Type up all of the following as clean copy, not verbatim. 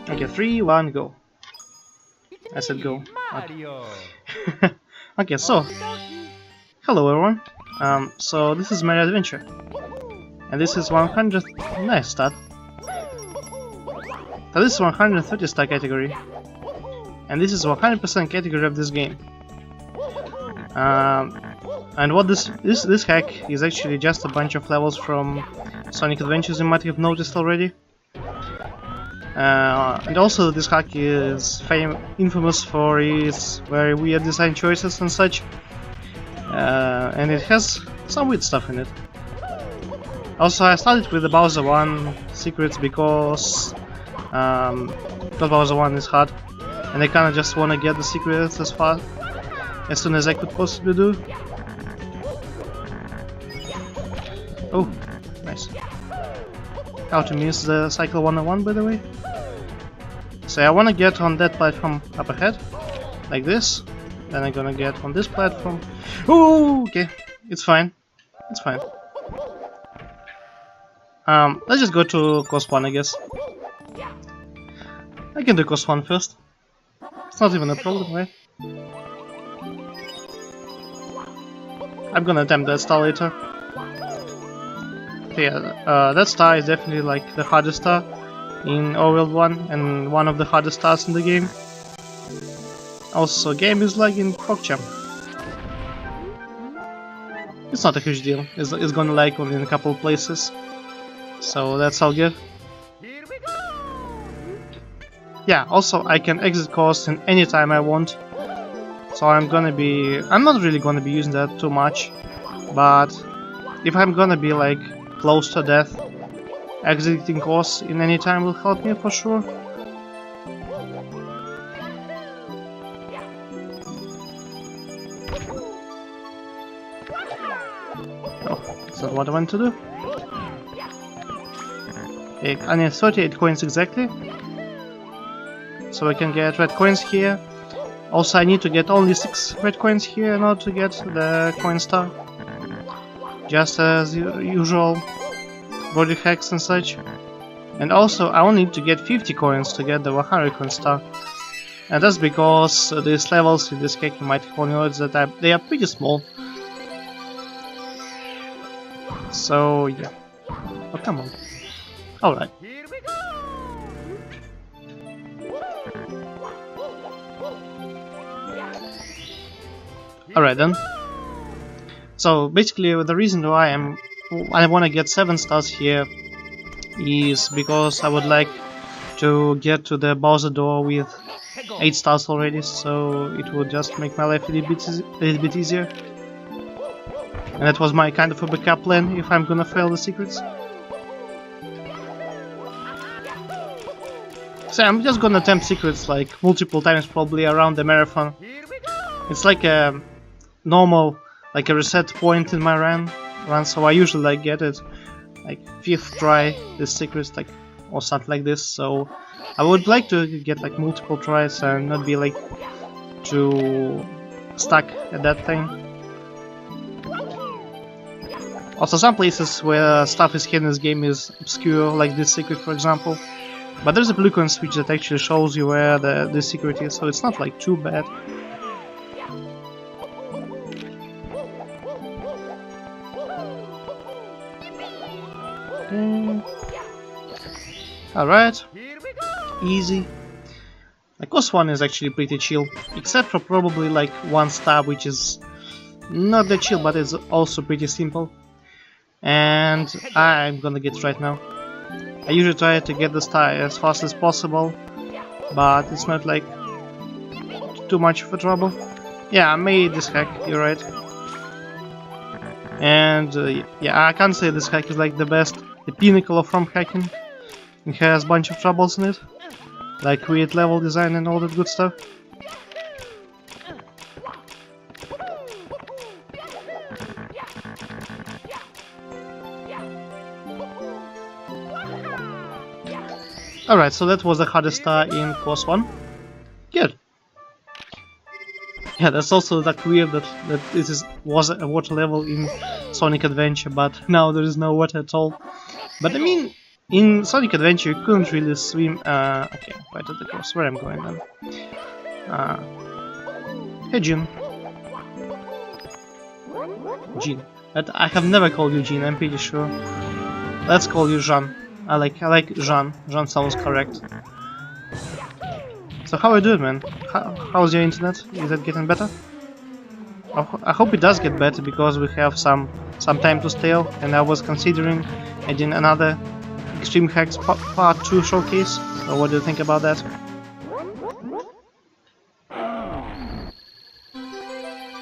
Okay, 3, 1, go. I said go. Okay, okay, so hello everyone. So this is Mario Adventure, and this is 100. Nice start. So this is 130 star category, and this is 100% category of this game. And what this hack is actually just a bunch of levels from Sonic Adventures, you might have noticed already. And also this hack is infamous for its very weird design choices and such. And it has some weird stuff in it. Also, I started with the Bowser 1 secrets because Bowser 1 is hard, and I kinda just wanna get the secrets as soon as I could possibly do. Oh, nice. How to miss the Cycle 101, by the way. So I wanna get on that platform up ahead, like this. Then I'm gonna get on this platform. Oh, okay, it's fine. It's fine. Let's just go to course 1, I guess. I can do course 1 first. It's not even a problem, right? I'm gonna attempt that star later. Yeah, that star is definitely like the hardest star in Overworld 1 and one of the hardest stars in the game. Also, game is lagging PogChamp. It's not a huge deal. It's gonna lag only in a couple of places, so that's all good. Yeah, also I can exit course in any time I want, so I'm not really gonna be using that too much, but if I'm gonna be like close to death, exiting course in any time will help me for sure. Oh, that's not what I want to do. Okay, I need 38 coins exactly, so I can get red coins here. Also, I need to get only 6 red coins here in order to get the coin star, just as usual body hacks and such. And also, I only need to get 50 coins to get the 100 coin star, and that's because these levels in this hack, you might have noticed that they are pretty small. So yeah. Oh, come on. Alright. Alright then. So basically the reason why I want to get 7 stars here is because I would like to get to the Bowser door with 8 stars already, so it would just make my life a little bit easier. And that was my kind of a backup plan if I'm gonna fail the secrets. So I'm just gonna attempt secrets like multiple times, probably around the marathon. It's like a normal, like a reset point in my run, so I usually like get it like 5th try, the secrets, like, or something like this. So I would like to get like multiple tries and not be like too stuck at that thing. Also, some places where stuff is hidden in this game is obscure, like this secret for example. But there's a blue coin switch that actually shows you where the secret is, so it's not like too bad. Alright, easy. Like course 1 is actually pretty chill, except for probably like 1 star, which is not that chill, but it's also pretty simple. And I'm gonna get it right now. I usually try to get the star as fast as possible, but it's not like too much of a trouble. Yeah, I made this hack, you're right. And yeah, I can't say this hack is like the best, the pinnacle of ROM hacking. It has a bunch of troubles in it, like weird level design and all that good stuff. Alright, so that was the hardest star in course 1. Good. Yeah, that's also like weird that this was a water level in Sonic Adventure, but now there is no water at all. But I mean, In Sonic Adventure you couldn't really swim. Okay, right at the course. Where I'm going then? Hey Jean. Jean. But I have never called you Jean, I'm pretty sure. Let's call you Jean. I like Jean. Jean sounds correct. So how are you doing, man? How's your internet? Is it getting better? I hope it does get better because we have some time to stale, and I was considering adding another Extreme Hacks Part 2 showcase. So what do you think about that?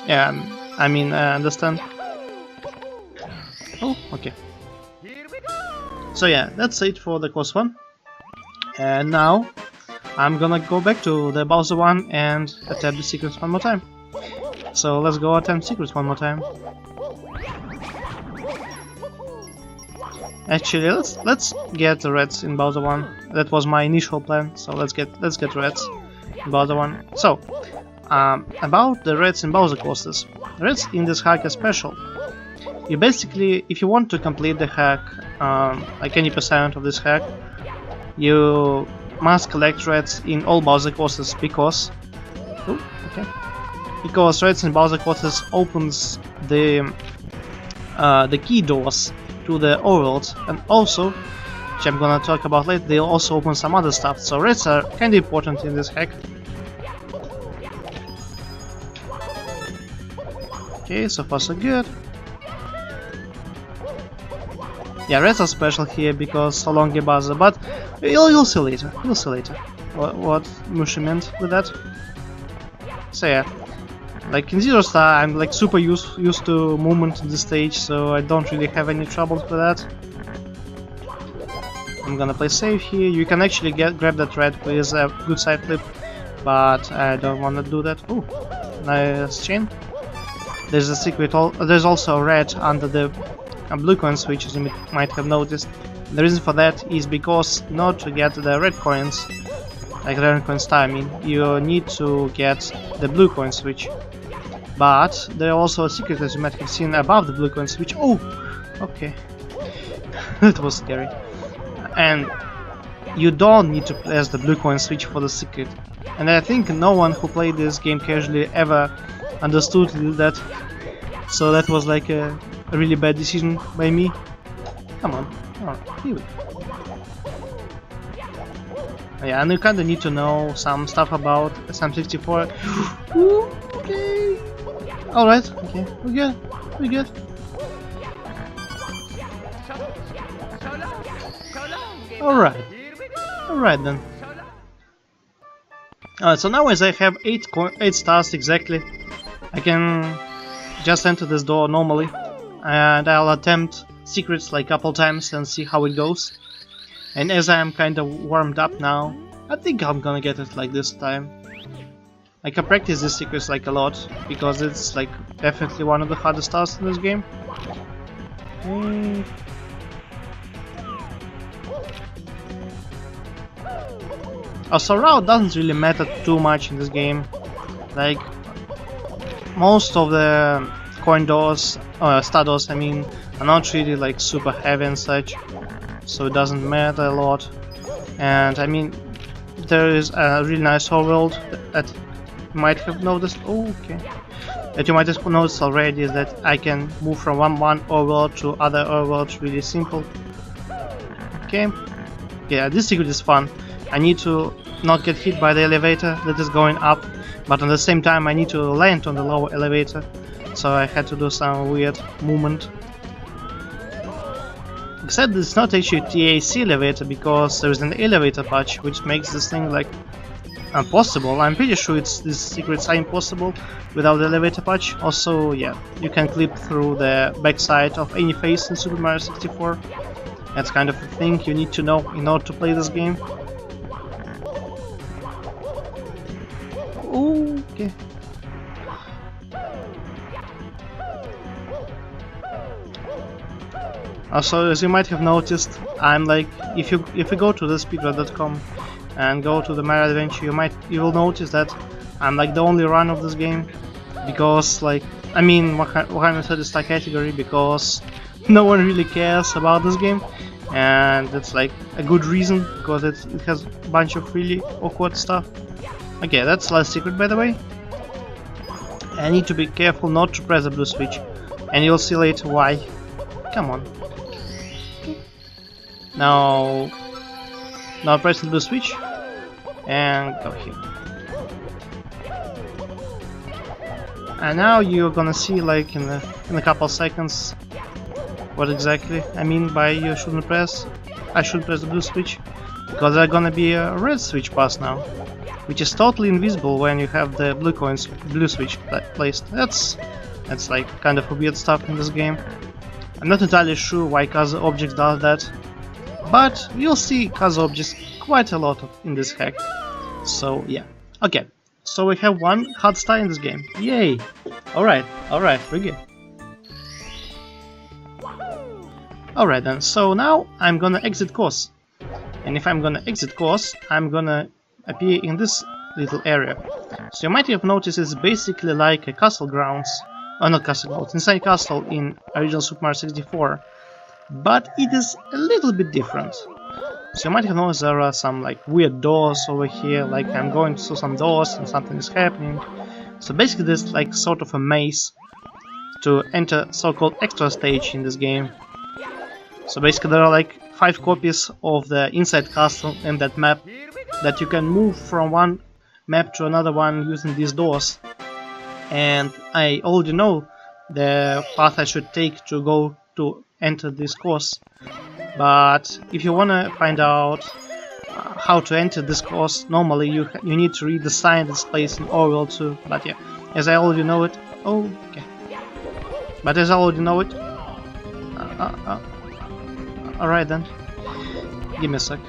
Yeah, I mean, I understand. Oh, okay. So yeah, that's it for the course 1. And now I'm gonna go back to the Bowser one and attempt the secrets one more time. So let's go attempt secrets one more time. Actually, let's get the reds in Bowser 1. That was my initial plan, so let's get reds in Bowser 1. So, about the reds in Bowser courses. Reds in this hack are special. You basically, if you want to complete the hack, like any percent of this hack, you must collect reds in all Bowser courses because reds in Bowser courses opens the key doors to the overworld, and also, which I'm gonna talk about later, they'll also open some other stuff. So reds are kinda important in this hack. Okay, so far so good. Yeah, reds are special here because so long a Bowser, but you'll see later. You'll see later what Mushi meant with that. So yeah, like in Zero Star, I'm like super used to movement in this stage, so I don't really have any troubles with that. I'm gonna play safe here. You can actually grab that red with a good side flip, but I don't want to do that. Ooh, nice chain. There's a secret. There's also a red under the blue coin switch, as you might have noticed. The reason for that is because in order to get the red coins, like the red coin star, I mean, you need to get the blue coin switch. But there are also a secret, as you might have seen, above the blue coin switch. Oh, okay, that was scary. And you don't need to press the blue coin switch for the secret. And I think no one who played this game casually ever understood that. So that was like a really bad decision by me. Come on. Alright, here we go. Yeah, and you kinda need to know some stuff about SM64. Okay. Alright, okay, we're good. We're good. Alright. Alright then. Alright, so now as I have 8 stars exactly, I can just enter this door normally, and I'll attempt secrets like a couple times and see how it goes. And as I am kind of warmed up now, I think I'm gonna get it like this time. I can practice these secrets like a lot, because it's like definitely one of the hardest stars in this game. Also, route doesn't really matter too much in this game. Like, most of the coin doors, star doors I mean, are not really like super heavy and such, so it doesn't matter a lot. And I mean, there is a really nice overworld that you might have noticed. That you might have noticed already, is that I can move from one overworld to other overworlds really simple. Okay, yeah, this secret is fun. I need to not get hit by the elevator that is going up, but at the same time I need to land on the lower elevator, so I had to do some weird movement. Except it's not actually a TAC elevator, because there is an elevator patch which makes this thing like impossible. I'm pretty sure these secrets are impossible without the elevator patch. Also, yeah, you can clip through the backside of any face in Super Mario 64. That's kind of a thing you need to know in order to play this game. Okay. Also, as you might have noticed, I'm like, if you go to the speedrun.com and go to the Mario Adventure, you will notice that I'm like the only run of this game, because like, I mean 130 star category, because no one really cares about this game. and it's like a good reason because it has a bunch of really awkward stuff. Okay, that's last secret, by the way. I need to be careful not to press the blue switch, and you'll see later why. Come on. Now press the blue switch and go here. And now you're gonna see, like, in a couple seconds what exactly I mean by I shouldn't press the blue switch, because there's gonna be a red switch pass now, which is totally invisible when you have the blue switch placed. That's like kind of weird stuff in this game. I'm not entirely sure why Kaza Objects does that, but you'll see Kaza Objects quite a lot in this hack. So yeah, okay. So we have one hard star in this game. Yay! Alright, we're good. Alright then, so now I'm gonna exit course. And if I'm gonna exit course, I'm gonna appear in this little area. So you might have noticed it's basically like a castle grounds. Oh, not castle grounds, inside castle in original Super Mario 64. But it is a little bit different. So you might have noticed there are some like weird doors over here, like I'm going through some doors and something is happening. So basically there's like sort of a maze to enter so-called extra stage in this game. So basically there are like 5 copies of the inside castle in that map that you can move from one map to another one using these doors. And I already know the path I should take to go to enter this course. But if you wanna find out how to enter this course, normally you need to read the sign that's placed in Orwell 2. But yeah, as I already know it, okay. But as I already know it, alright then, give me a sec.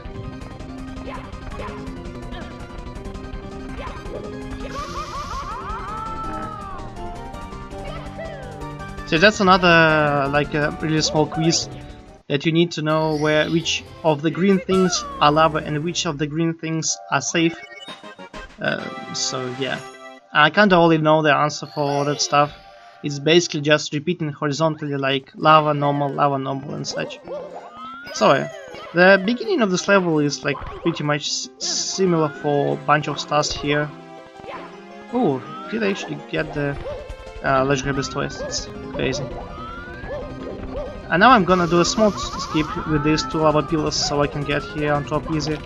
So that's another like a really small quiz that you need to know which of the green things are lava and which of the green things are safe. So yeah, I kinda already know the answer for all that stuff. It's basically just repeating horizontally like lava, normal, and such. So yeah, the beginning of this level is like pretty much similar for a bunch of stars here. Oh, did I actually get the Legendary twice? It's crazy. And now I'm gonna do a small skip with these 2 lava pillars so I can get here on top easy.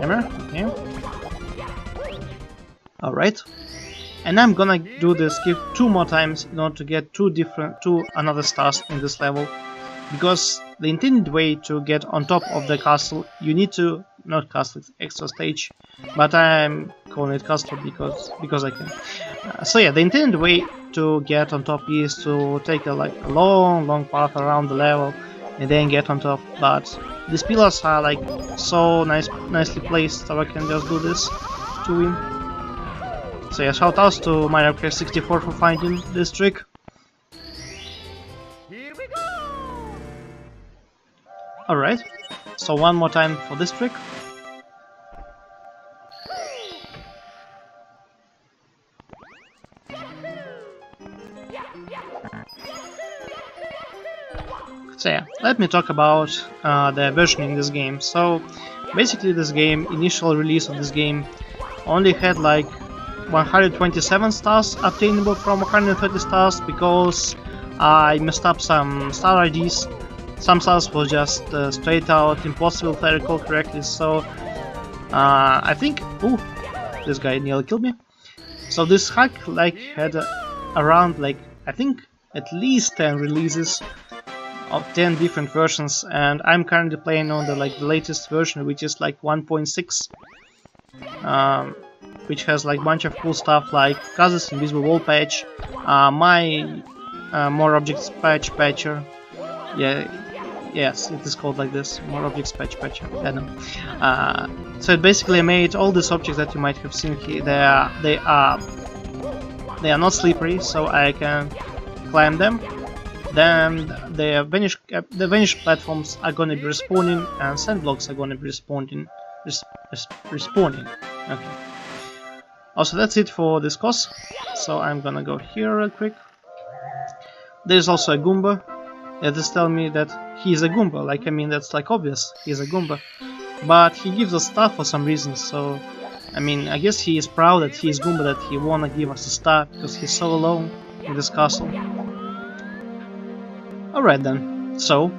Remember? Okay. Alright. And I'm gonna do the skip 2 more times in order to get 2 another stars in this level. Because the intended way to get on top of the castle, you need to, not castle, it's extra stage, but I'm calling it castle because I can. So yeah, the intended way to get on top is to take a long path around the level and then get on top. But these pillars are like so nicely placed, so I can just do this to win. So yeah, shout outs to Mario Kart 64 for finding this trick. Alright, so one more time for this trick. So yeah, let me talk about the versioning in this game. So basically this game, initial release of this game, only had like 127 stars obtainable from 130 stars because I messed up some star IDs. Some stars were just straight out impossible if I recall correctly, so I think... Ooh, this guy nearly killed me. So this hack like had around like, I think at least 10 releases of 10 different versions, and I'm currently playing on the latest version, which is like 1.6, which has like bunch of cool stuff like Kaza's invisible wall patch, my more objects patcher. Yeah, yes, it is called like this, more objects patcher. I don't know. So it basically made all these objects that you might have seen here. They are not slippery, so I can climb them. Then the vanished platforms are gonna be respawning, and sand blocks are gonna be respawning. Okay. Also, that's it for this course. So I'm gonna go here real quick. There's also a Goomba that is telling me that he's a Goomba. Like, I mean, that's like obvious, he's a Goomba. But he gives us star for some reason, so I mean, I guess he is proud that he is Goomba, that he wanna give us a star because he's so alone in this castle. Alright then, so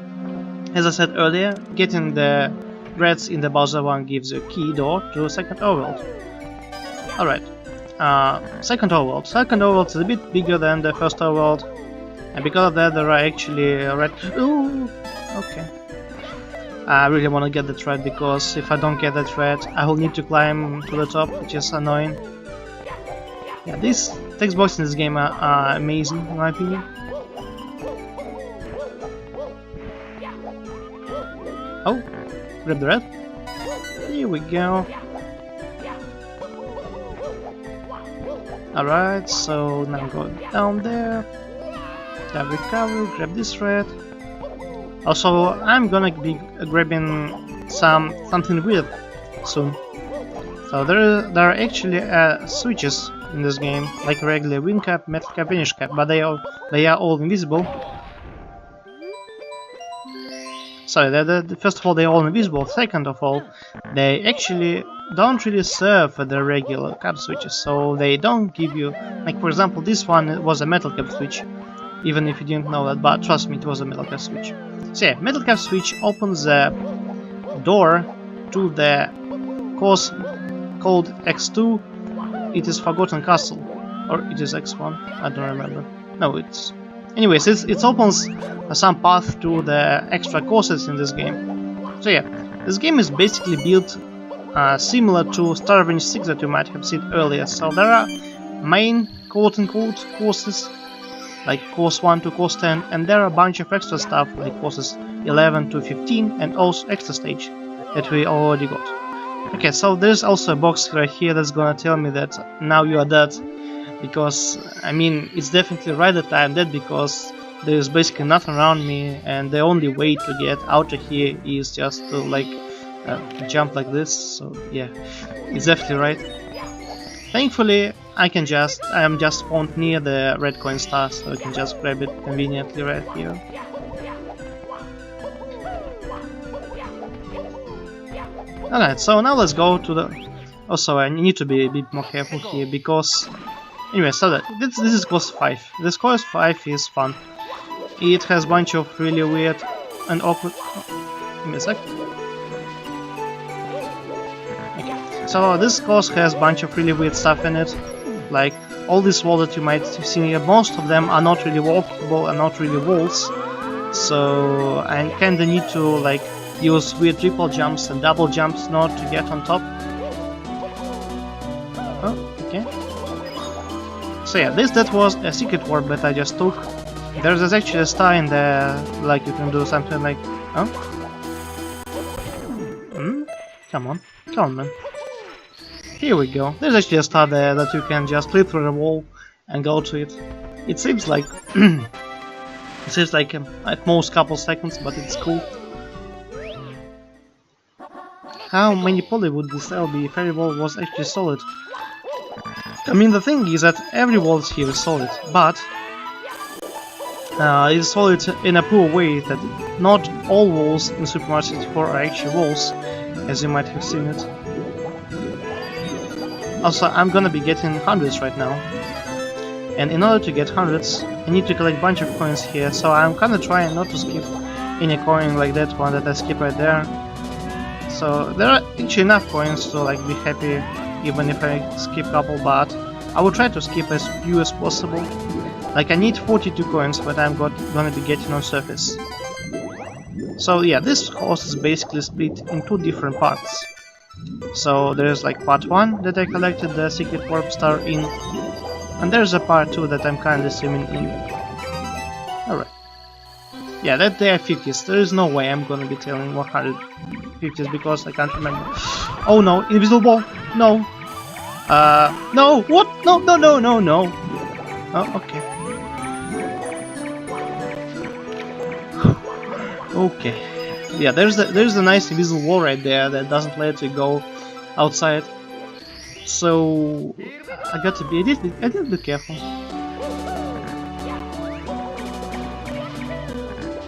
as I said earlier, getting the reds in the Bowser one gives you a key door to the second overworld. Alright, second overworld. Second overworld is a bit bigger than the first overworld, and because of that there are actually red... Ooh, okay. I really want to get that red, because if I don't get that red, I will need to climb to the top, which is annoying. Yeah, these text boxes in this game are amazing, in my opinion. Oh, grab the red. Here we go. Alright, so now go down there. Grab recovery, grab this red. Also, I'm gonna be grabbing something weird soon. So there are actually switches in this game, like regular wing cap, metal cap, finish cap, but they are all invisible. Sorry, first of all, they're all invisible. Second of all, they actually don't really serve the regular cap switches, so they don't give you, like for example, this one was a metal cap switch, even if you didn't know that, but trust me, it was a metal cap switch. So yeah, metal cap switch opens the door to the course called X2. It is Forgotten Castle, or it is X1, I don't remember. No, it's... Anyways, it opens some path to the extra courses in this game. So yeah, this game is basically built similar to Star Revenge 6 that you might have seen earlier. So there are main quote-unquote courses, like course 1 to course 10, and there are a bunch of extra stuff like courses 11 to 15 and also extra stage that we already got. Okay, so there's also a box right here that's gonna tell me that now you are dead, because I mean it's definitely right that I am dead, because there's basically nothing around me and the only way to get out of here is just to like jump like this. So yeah, it's definitely right. Thankfully I am just spawned near the red coin star, so I can just grab it conveniently right here. Alright, so now let's go to the... Also, I need to be a bit more careful here, because... Anyway, so this is course 5. This course 5 is fun. It has a bunch of really weird and awkward... Give me a sec. Okay. So this course has a bunch of really weird stuff in it. Like, all these walls that you might see here, most of them are not really walkable and not really walls. So I kinda need to, like, use weird triple jumps and double jumps in order to get on top. Oh, okay. So yeah, that was a secret warp that I just took. There's actually a star in there, like you can do something like... Huh? Come on, man. Here we go. There's actually a star there that you can just leap through the wall and go to it. It seems like... it seems like at most couple seconds, but it's cool. How many poly would this cell be if every wall was actually solid? I mean, the thing is that every wall here is solid, but it's solid in a poor way that not all walls in Super Mario 64 are actually walls, as you might have seen it. Also, I'm gonna be getting hundreds right now, and in order to get hundreds, I need to collect a bunch of coins here, so I'm kinda trying not to skip any coin like that one that I skip right there. So there are actually enough coins to like be happy even if I skip a couple, but I will try to skip as few as possible. Like I need 42 coins, but I'm gonna be getting on surface. So yeah, this course is basically split in two different parts. So there's like part 1 that I collected the secret warp star in, and there's a part 2 that I'm kinda swimming in. Alright. Yeah, that they are 50s. There is no way I'm gonna be telling 150s because I can't remember. Oh no, invisible ball! No! No! What? No! Oh, okay. Okay. Yeah, there's a nice invisible wall right there that doesn't let you go outside. So I got to be a little bit careful.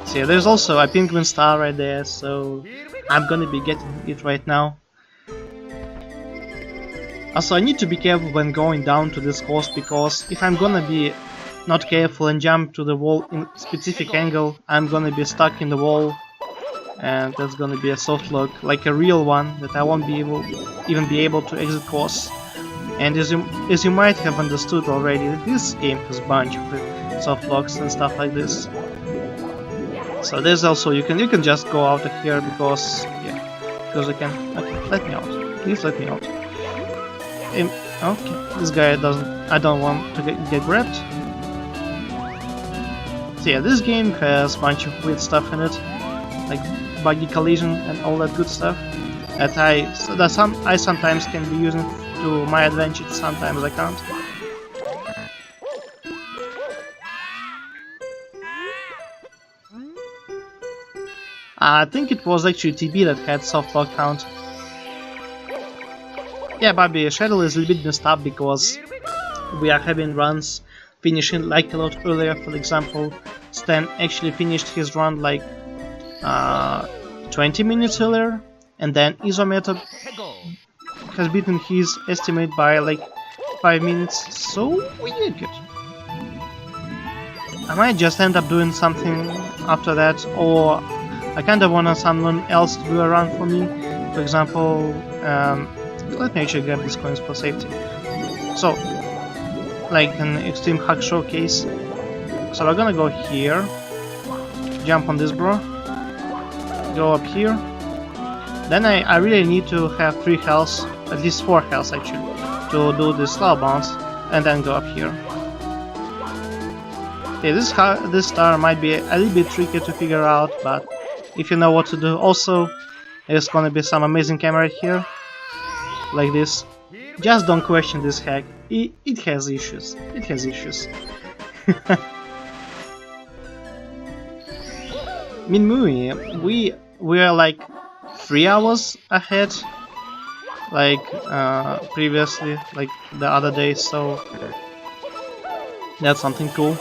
See, there's also a penguin star right there, so I'm gonna be getting it right now. Also, I need to be careful when going down to this course, because if I'm gonna be not careful and jump to the wall in a specific angle, I'm gonna be stuck in the wall, and that's gonna be a soft lock, like a real one, that I won't be even be able to exit course. And as you might have understood already, this game has a bunch of soft locks and stuff like this. So there's also, you can just go out of here, because because I can. Okay, let me out, please let me out. Okay, this guy I don't want to get grabbed. So yeah, this game has a bunch of weird stuff in it, like buggy collision and all that good stuff that I sometimes can be using to my advantage, sometimes I can't. I think it was actually TB that had soft lock count. Yeah, Bobby, Shadow is a little bit messed up because we are having runs finishing like a lot earlier. For example, Stan actually finished his run like 20 minutes earlier, and then Isometer has beaten his estimate by like 5 minutes, so we did good. I might just end up doing something after that, or I kinda want someone else to do a run for me. For example, let me actually grab these coins for safety. So, like an extreme hack showcase. So we're gonna go here, jump on this bro, go up here. Then I really need to have 3 health, at least 4 health actually, to do this slow bounce, and then go up here. Okay, this star might be a little bit tricky to figure out, but if you know what to do. Also, there's gonna be some amazing camera here, like this. Just don't question this hack. It has issues. It has issues. Minmui, we are like 3 hours ahead, like previously, like the other day. So that's something cool.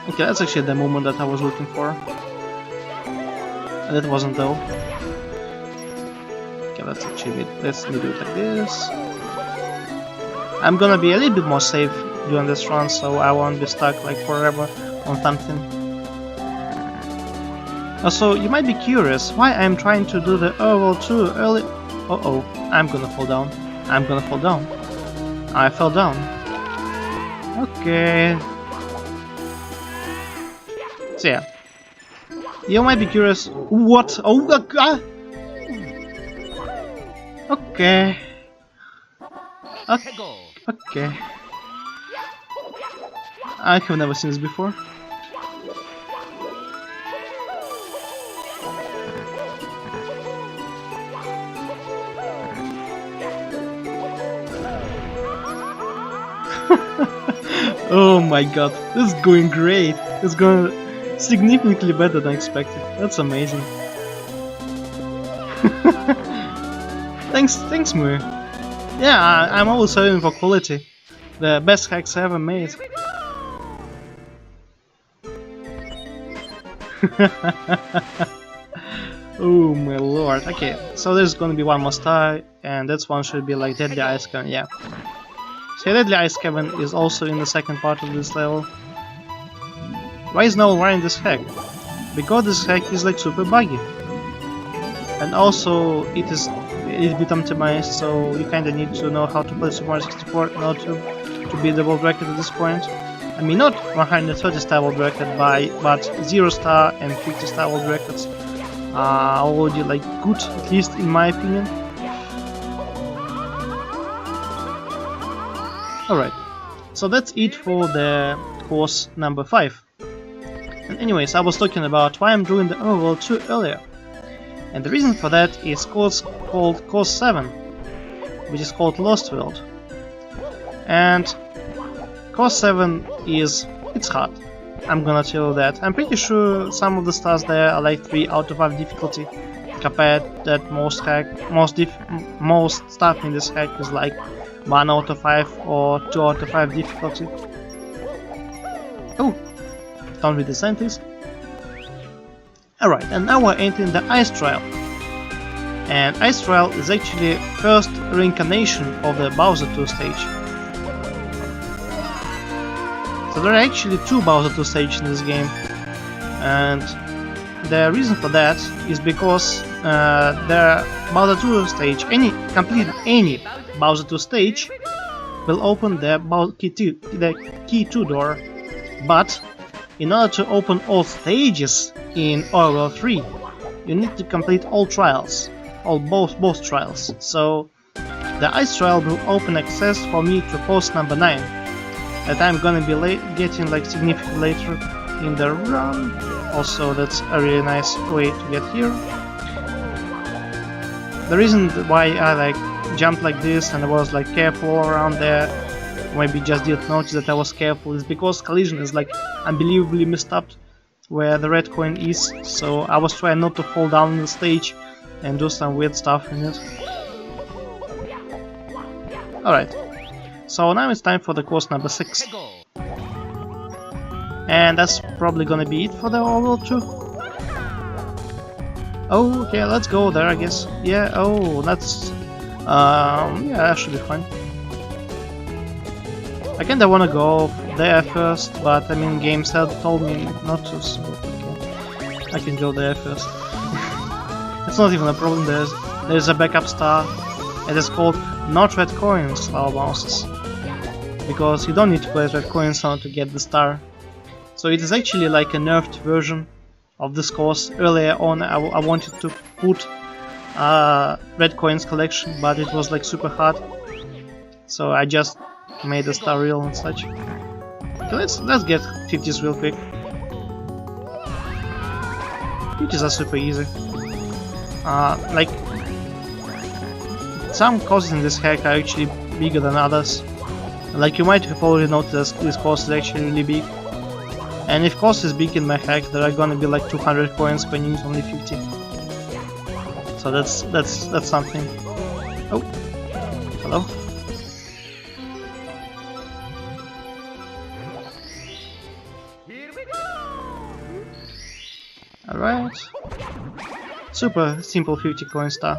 Okay, that's actually the moment that I was looking for. That wasn't though. Okay, let's actually let's do it like this. I'm gonna be a little bit more safe doing this run, so I won't be stuck like forever on something. Also, you might be curious why I'm trying to do the Aglab2 early. Uh-oh, I'm gonna fall down. I'm gonna fall down. I fell down. Okay. So yeah. You might be curious, what? Oh, okay. Okay. I have never seen this before. Oh my god, this is going great. It's going significantly better than expected. That's amazing. Thanks, Mu. Yeah, I'm always serving for quality. The best hacks I ever made. Oh my lord. Okay, so there's gonna be one more star, and that one should be like Deadly Ice Cavern. Yeah. So Deadly Ice Cavern is also in the second part of this level. Why is no one running this hack? Because this hack is like super buggy. And also it is a little bit optimized, so you kinda need to know how to play Super Mario 64 in order to beat the world record at this point. I mean, not 130 star world record, but 0 star and 50 star world records are already like good, at least in my opinion. Alright, so that's it for the course number 5. And anyways, I was talking about why I'm doing the Aglab2 earlier. And the reason for that is course called Course 7, which is called Lost World. And Course 7 it's hard. I'm gonna tell you that. I'm pretty sure some of the stars there are like 3 out of 5 difficulty, compared that most stuff in this hack is like 1 out of 5 or 2 out of 5 difficulty. Oh, don't read the sign, please. Alright, and now we're entering the Ice Trial. And Ice Trial is actually first reincarnation of the Bowser 2 stage. So there are actually two Bowser 2 stages in this game. And the reason for that is because the Bowser 2 stage, complete any Bowser 2 stage, will open the key 2 door. But in order to open all stages in Overworld 3, you need to complete all trials, both trials. So the Ice Trial will open access for me to post number 9, that I'm gonna be getting like significantly later in the run. Also, that's a really nice way to get here. The reason why I like jumped like this and I was like careful around there, maybe just didn't notice that I was careful, is because collision is like unbelievably messed up where the red coin is, so I was trying not to fall down on the stage and do some weird stuff in it. Alright, so now it's time for the course number 6. And that's probably gonna be it for the Overworld 2. Oh, okay, let's go there, I guess. Yeah, oh, that's... yeah, that should be fine. I kinda wanna go there first, but I mean, game told me not to, so okay. I can go there first. It's not even a problem, there's a backup star. It is called Not Red Coins, Flower Bouncers. Because you don't need to collect red coins in order to get the star. So it is actually like a nerfed version of this course. Earlier on I wanted to put red coins collection, but it was like super hard. So I just made a star reel and such. Okay, let's get 50s real quick. 50s are super easy. Like some courses in this hack are actually bigger than others. Like you might have already noticed, this course is actually really big. And if course is big in my hack, there are gonna be like 200 coins when you need only 50. So that's something. Oh, hello. Alright. Super simple 50 coin star.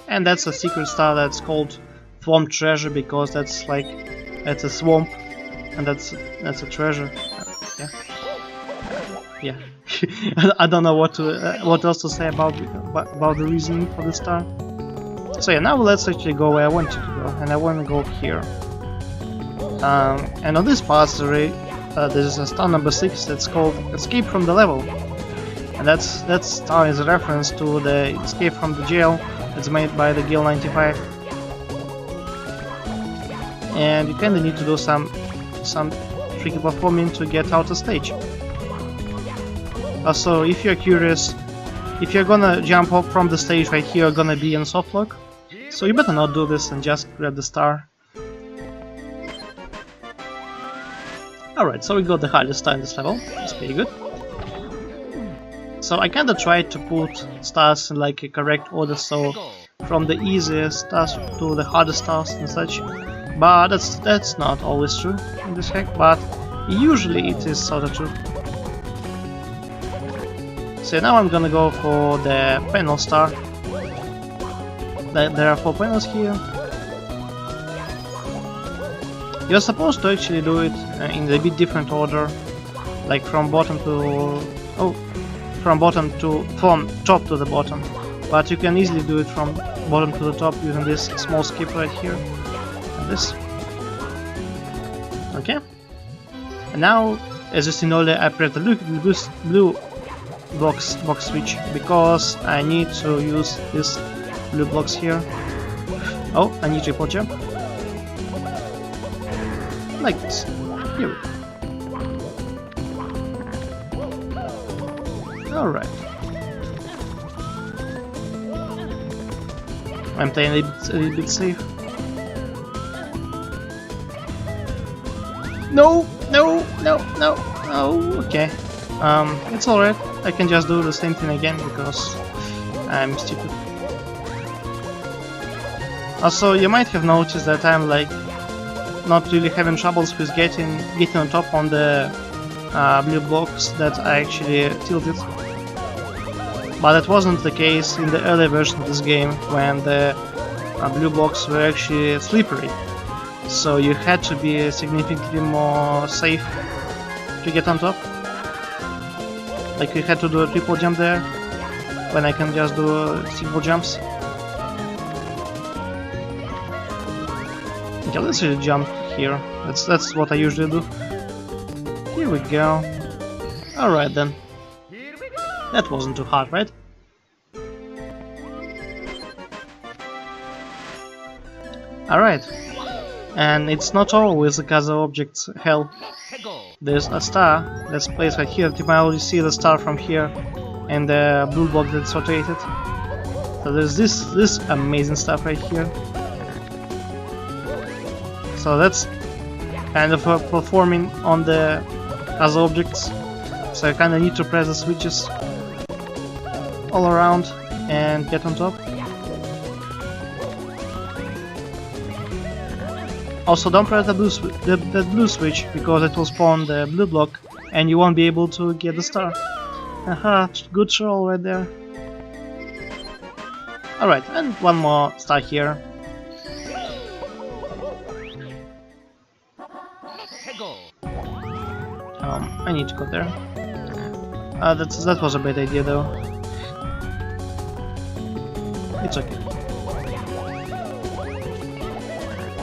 And that's a secret star that's called Swamp Treasure, because that's like, it's a swamp, and that's a treasure. Yeah. I don't know what else to say about the reasoning for the star. So yeah, now let's actually go where I wanted to go, and I want to go here. And on this part there's a star number 6 that's called Escape from the Level, and that star is a reference to the Escape from the Jail that's made by the Gale 95. And you kinda need to do some tricky performing to get out of stage. Also, if you're curious, if you're gonna jump off from the stage right here, you're gonna be in soft lock, so you better not do this and just grab the star. Alright, so we got the hardest star in this level. That's pretty good. So I kinda tried to put stars in like a correct order, so from the easiest stars to the hardest stars and such. But that's not always true in this hack, but usually it is sort of true. So now I'm gonna go for the panel star. There are 4 panels here. You're supposed to actually do it in a bit different order, like from top to the bottom. But you can easily do it from bottom to the top using this small skip right here. And this. Okay. And now, as you seen earlier, I press the blue box switch because I need to use this blue blocks here. Oh, I need triple jump. Like this. Here. Alright. I'm playing a little bit safe. No! Okay. It's alright. I can just do the same thing again because I'm stupid. Also, you might have noticed that I'm like not really having troubles with getting on top on the blue blocks that are actually tilted. But that wasn't the case in the early version of this game, when the blue blocks were actually slippery. So you had to be significantly more safe to get on top. Like you had to do a triple jump there, when I can just do single jumps. Okay, let's just jump here. That's what I usually do. Here we go. Alright then. That wasn't too hard, right? Alright. And it's not always the Gaza object's hell. There's a star that's placed right here. You might already see the star from here, and the blue block that's rotated. So there's this amazing stuff right here. So that's kind of performing on the other objects. So I kind of need to press the switches all around and get on top. Also, don't press the blue switch, because it will spawn the blue block and you won't be able to get the star. Haha, good troll right there. Alright, and one more star here. I need to go there. That was a bad idea though. It's okay.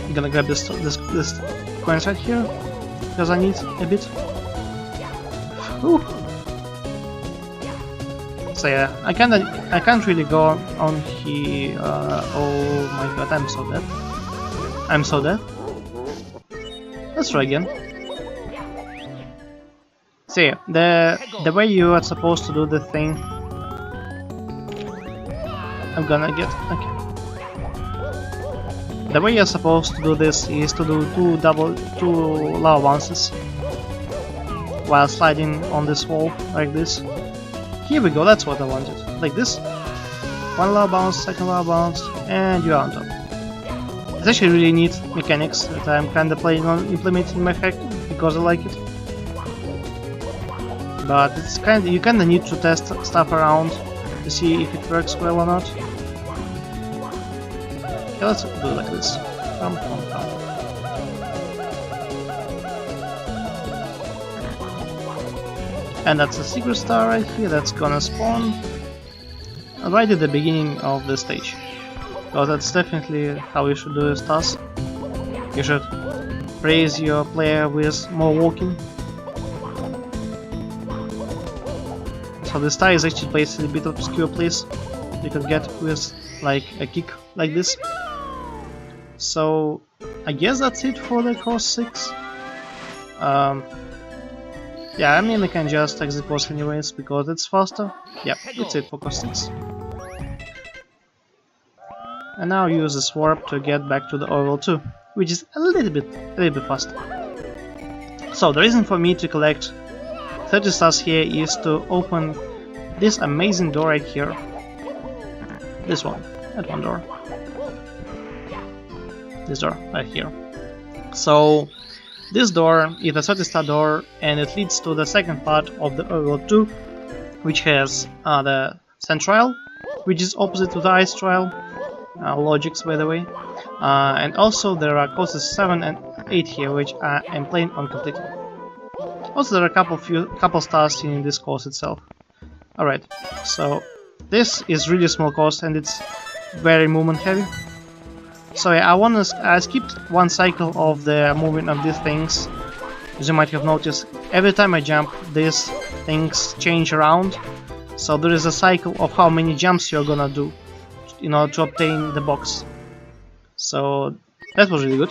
I'm gonna grab this coins right here, because I need a bit. Ooh. So yeah, I can't really go on here. Oh my god, I'm so dead. I'm so dead. Let's try again. So yeah, the way you are supposed to do the thing, I'm gonna get okay. The way you're supposed to do this is to do two lava bounces while sliding on this wall like this. Here we go, that's what I wanted. Like this. One lava bounce, second lava bounce, and you're on top. It's actually really neat mechanics that I'm kinda planning on implementing in my hack because I like it. But it's you kinda need to test stuff around to see if it works well or not. Okay, let's do it like this. Come. And that's a secret star right here that's gonna spawn right at the beginning of the stage. So that's definitely how you should do your stars. You should praise your player with more walking. So the star is actually placed in a bit obscure place. You could get with like a kick like this. So I guess that's it for the course 6. Yeah, I mean I can just exit course anyways because it's faster. Yeah, that's it for course 6. And now use this warp to get back to the oval 2, which is a little bit faster. So the reason for me to collect 30 stars here is to open this amazing door right here. This one, that one door. This door right here. So this door is a 30 star door and it leads to the second part of the oval 2, which has the sand trial, which is opposite to the ice trial. Logics, by the way. And also there are courses 7 and 8 here, which I am planning on completing. Also there are a couple stars in this course itself. Alright, so this is really small course and it's very movement heavy. So yeah, I skipped one cycle of the movement of these things. As you might have noticed, every time I jump, these things change around. So there is a cycle of how many jumps you're gonna do in order to obtain the box. So that was really good.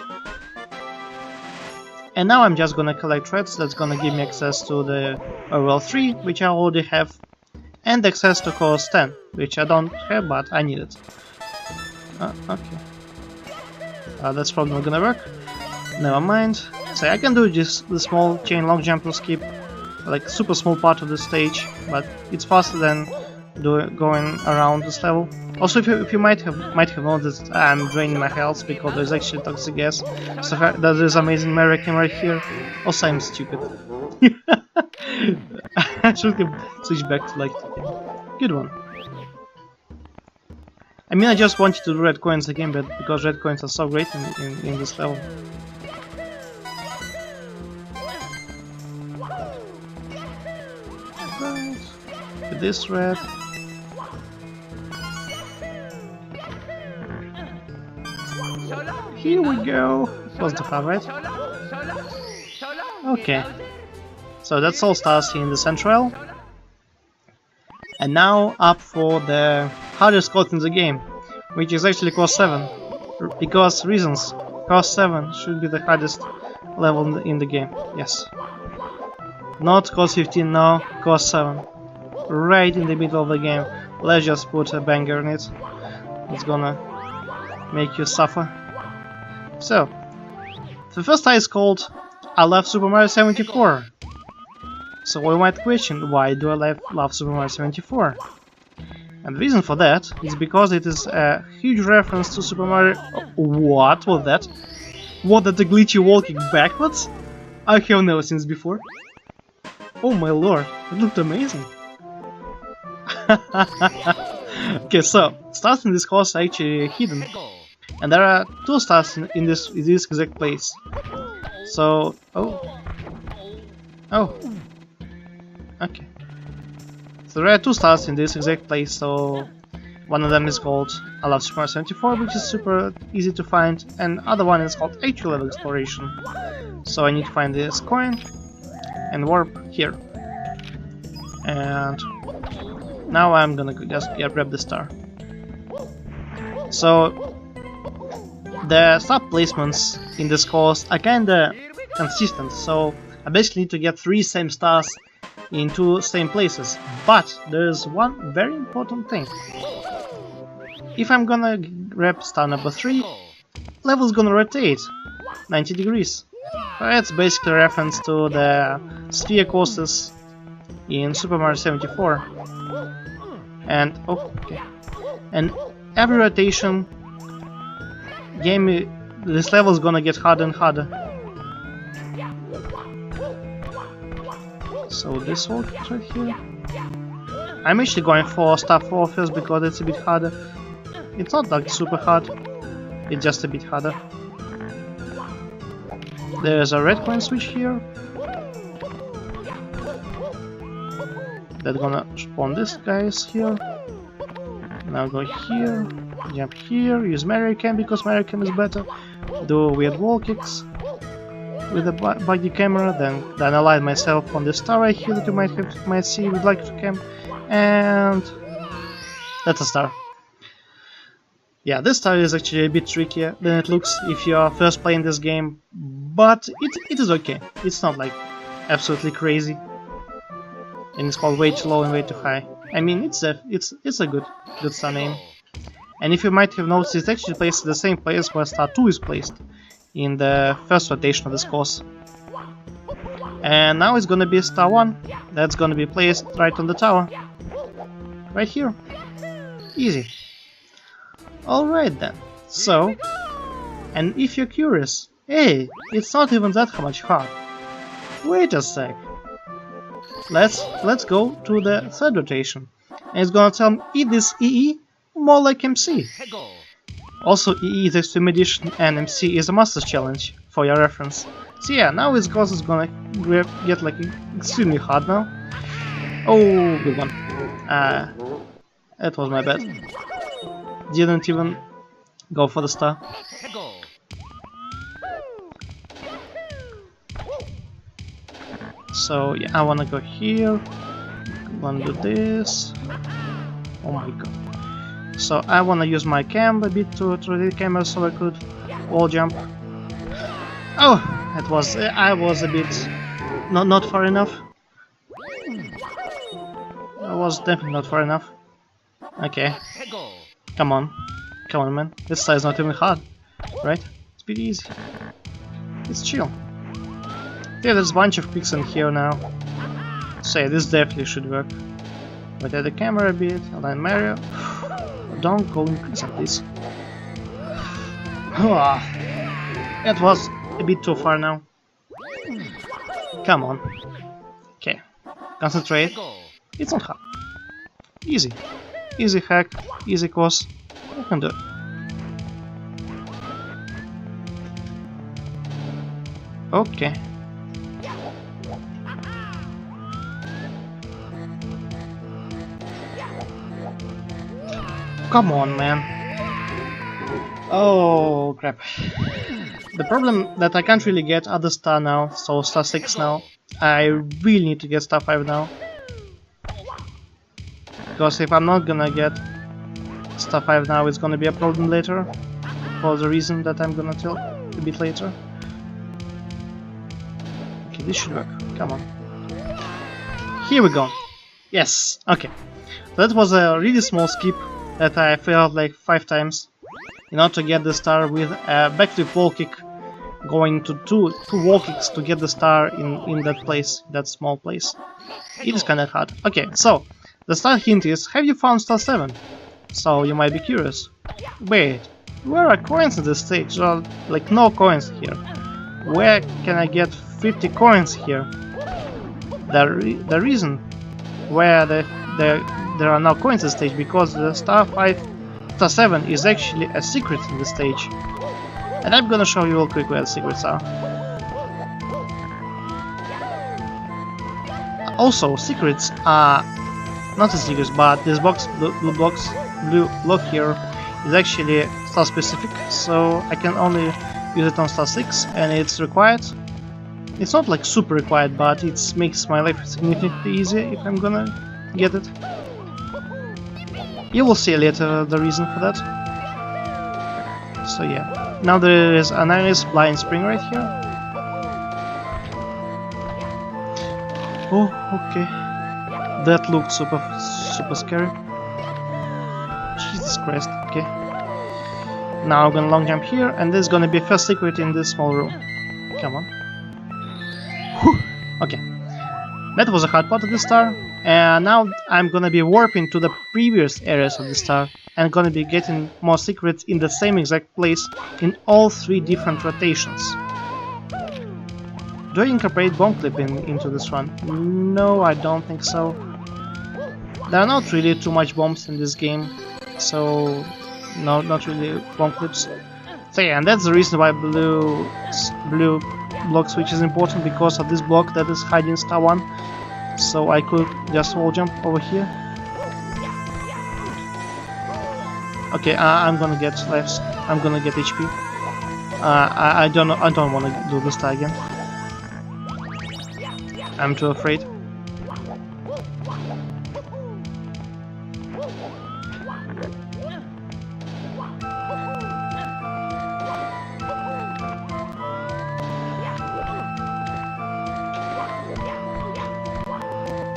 And now I'm just gonna collect threads that's gonna give me access to the oval 3, which I already have, and access to course 10, which I don't have but I need it. Okay. That's probably not gonna work. Never mind. So I can do just the small chain long jump to skip like super small part of the stage, but it's faster than going around this level. Also, if you might have noticed, I'm draining my health because there's actually toxic gas. So there's amazing American right here. Also, I'm stupid. I should have switched back to like good one. I mean, I just wanted to do red coins again, but because red coins are so great in this level. Right. With this red. Here we go. Close the far, right? Okay. So that's all stars here in the central. And now up for the hardest course in the game, which is actually course 7. Because reasons. Course 7 should be the hardest level in the game. Yes. Not course 15, no. Course 7. Right in the middle of the game. Let's just put a banger in it. It's gonna make you suffer. So, the first star is called I Love Super Mario 74. So we might question, why do I love Super Mario 74? And the reason for that is because it is a huge reference to Super Mario... What was that? What, that the glitchy walking backwards? I have never seen this before. Oh my lord, it looked amazing. Okay, so, stars in this course are actually hidden. And there are 2 stars in this exact place. So... Oh. Okay. So there are 2 stars in this exact place, so one of them is called I Love Super Mario 74, which is super easy to find, and other one is called Actual Level Exploration. So I need to find this coin and warp here. And now I'm gonna just grab the star. So the star placements in this course are kinda consistent, so I basically need to get 3 same stars in 2 same places. But there is one very important thing. If I'm gonna grab star number 3, level's gonna rotate 90 degrees. That's basically a reference to the sphere courses in Super Mario 74. And and every rotation this level is gonna get harder and harder. So this wall right here. I'm actually going for star 4 first because it's a bit harder. It's not like super hard, it's just a bit harder. There's a red coin switch here. That's gonna spawn this guys here. Now go here, jump here, use Mario Cam because Mario Cam is better. Do weird wall kicks with the buggy camera, then align myself on the star right here that you might see with like to cam, and that's a star. Yeah, this star is actually a bit trickier than it looks if you are first playing this game, but it is okay. It's not like absolutely crazy, and it's called way too low and way too high. I mean, it's a good star name. And if you might have noticed, it's actually placed in the same place where star 2 is placed in the first rotation of this course. And now it's gonna be star 1 that's gonna be placed right on the tower. Right here. Easy. Alright then. So, and if you're curious, hey, it's not even that much hard. Wait a sec. Let's go to the 3rd rotation. And it's gonna tell me, is this EE more like MC? Also, EE is Extreme Edition and MC is a Masters Challenge, for your reference. So yeah, now this course is gonna get like extremely hard now. Oh, good one. That was my bad. Didn't even go for the star. So yeah, I wanna go here. Wanna do this. Oh my god. So I wanna use my cam a bit to rotate the camera so I could wall jump. Oh, I was a bit not far enough. I was definitely not far enough. Okay. Come on, man. This side is not even hard, right? It's pretty easy. It's chill. Yeah, there's a bunch of picks in here now. So yeah, this definitely should work. Rotate the camera a bit, align Mario. Don't go in prison, please. That was a bit too far now. Come on. Okay, Concentrate. It's not hard. Easy. Easy hack, easy course. I can do it. Okay. Come on, man. Oh, crap. The problem that I can't really get other star now, so star 6 now. I really need to get star 5 now. Because if I'm not gonna get star 5 now, it's gonna be a problem later. For the reason that I'm gonna tell a bit later. Okay, this should work. Come on. Here we go. Yes, okay. That was a really small skip that I failed like 5 times in order to get the star with a backflip wall kick, going to two wall kicks to get the star in that place, that small place. It is kinda hard. Okay, so the star hint is, have you found star 7? So you might be curious. Wait, where are coins in this stage? Well, like no coins here. Where can I get 50 coins here? The reason where there are no coins in this stage because the star 7 is actually a secret in this stage. And I'm gonna show you real quick where the secrets are. Also, secrets are not the secrets, but this blue block here is actually star specific, so I can only use it on star 6, and it's required. It's not like super required, but it makes my life significantly easier if I'm gonna get it. You will see later the reason for that. So yeah, now there is a nice blind spring right here. Oh, okay. That looked super scary. Jesus Christ, okay. Now I'm gonna long jump here, and there's gonna be a first secret in this small room. Come on. Whew. Okay. That was a hard part of the star, and now I'm gonna be warping to the previous areas of the star, and gonna be getting more secrets in the same exact place in all 3 different rotations. Do I incorporate bomb clipping into this run? No, I don't think so. There are not really too much bombs in this game, so no, not really bomb clips. So yeah, and that's the reason why blue block switch is important, because of this block that is hiding star 1. So I could just wall jump over here. Okay, I'm gonna get lives. I'm gonna get HP. I don't know. I don't want to do this star again. I'm too afraid.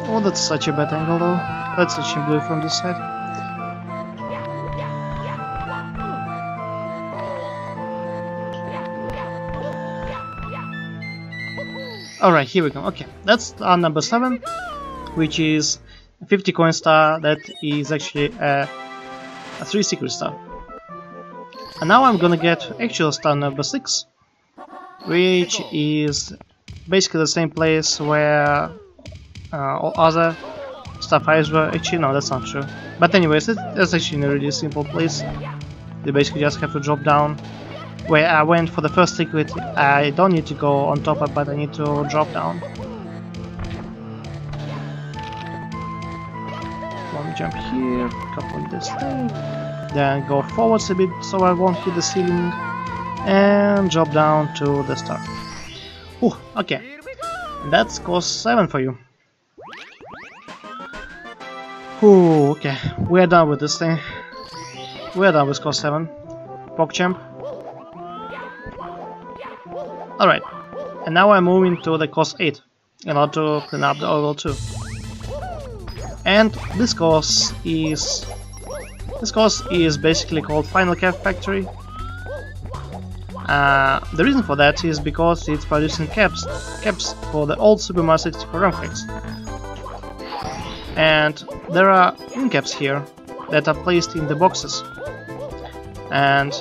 Oh, that's such a bad angle though. Let's switch blue from this side. Alright, here we go. Okay, that's our number 7, which is a 50 coin star that is actually a 3 secret star. And now I'm gonna get actual star number 6, which is basically the same place where all other star 5s were. Actually, no, that's not true. But anyways, it's actually a really simple place. You basically just have to drop down. Where I went for the first secret, I don't need to go on top of, but I need to drop down. One jump here, couple on this thing, then go forwards a bit so I won't hit the ceiling, and drop down to the star. Ooh, okay, and that's course 7 for you. Ooh, okay, we're done with this thing. We're done with course 7. PogChamp. Alright, and now I'm moving to the course 8 in order to clean up the overall 2. And this course is basically called Final Cap Factory. The reason for that is because it's producing caps for the old Super Mario 64 ROM hacks. And there are in caps here that are placed in the boxes. And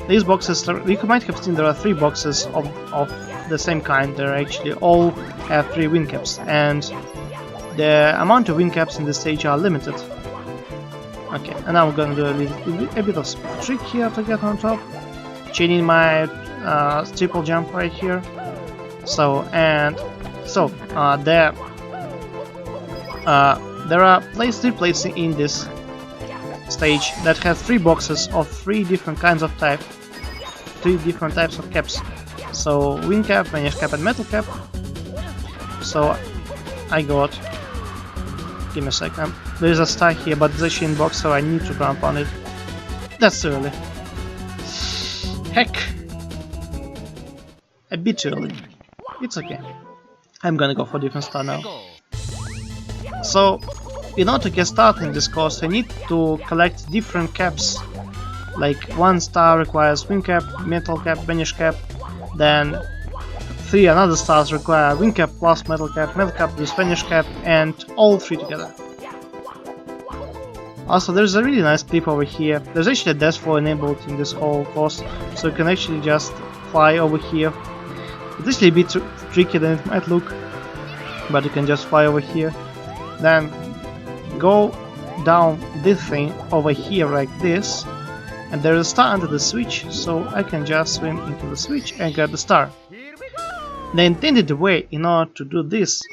these boxes, you might have seen there are 3 boxes of the same kind. They actually all have 3 win caps, and the amount of wing caps in this stage are limited. Okay, and now I'm gonna do a bit of trick here to get on top, chaining my triple jump right here. There are three places in this stage that have 3 boxes of 3 different kinds of types of caps. So wing cap, vanish cap, and metal cap. So I got. Give me a second. There is a star here, but it's actually in box, so I need to jump on it. That's too early. Heck. A bit too early. It's okay. I'm gonna go for different star now. So, in order to get started in this course, I need to collect different caps. Like 1 star requires wing cap, metal cap, vanish cap. Then 3 another stars require wing cap plus metal cap plus vanish cap, and all 3 together. Also, there's a really nice clip over here. There's actually a death fall enabled in this whole course, so you can actually just fly over here. It's actually a bit tricky than it might look, but you can just fly over here. Then go down this thing over here like this, and there is a star under the switch, so I can just swim into the switch and grab the star. The intended way in order to do this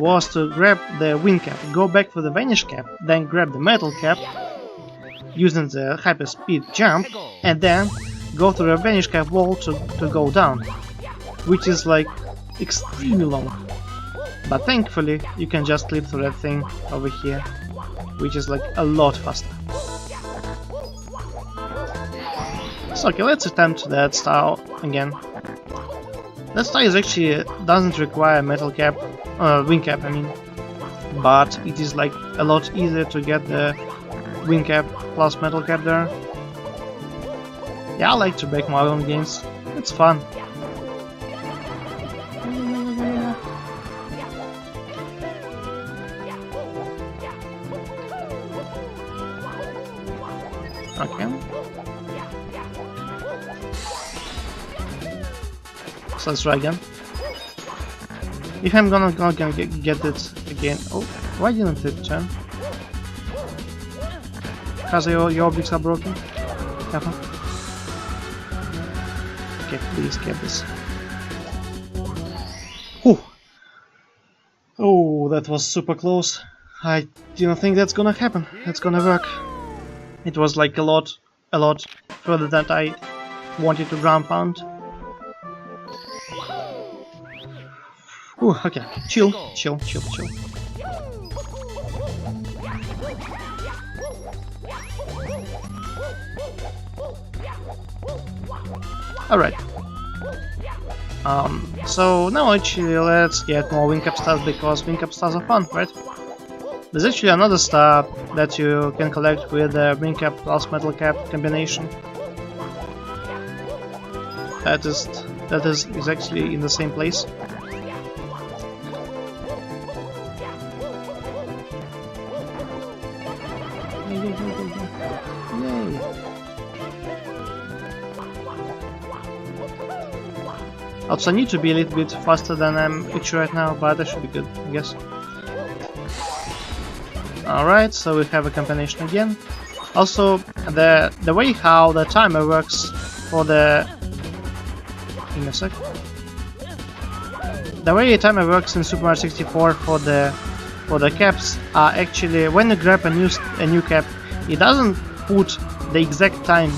was to grab the wing cap, go back for the vanish cap, then grab the metal cap using the hyper speed jump, and then go to the vanish cap wall to go down, which is like extremely long. But thankfully you can just clip through that thing over here, which is like a lot faster. So okay, let's attempt that star again. That star is actually doesn't require metal cap, wing cap I mean, but it is like a lot easier to get the wing cap plus metal cap there. Yeah, I like to break my own games, it's fun. Okay. So let's try again. If I'm gonna get it again. Oh, why didn't it turn? Because your objects are broken. Careful. Okay, please get this. Whew. Oh, that was super close. I didn't think that's gonna happen. That's gonna work. It was like a lot further than I wanted to ground pound. Ooh, okay, chill. Alright. So now actually let's get more wing cap stars, because wing cap stars are fun, right? There's actually another star that you can collect with the wing cap plus metal cap combination. That is actually in the same place. Yay! Also, I need to be a little bit faster than I'm actually right now, but that should be good, I guess. Alright, so we have a combination again. Also, the way how the timer works for the... Give me a sec. The way the timer works in Super Mario 64 for the caps are actually, when you grab a new cap, it doesn't put the exact time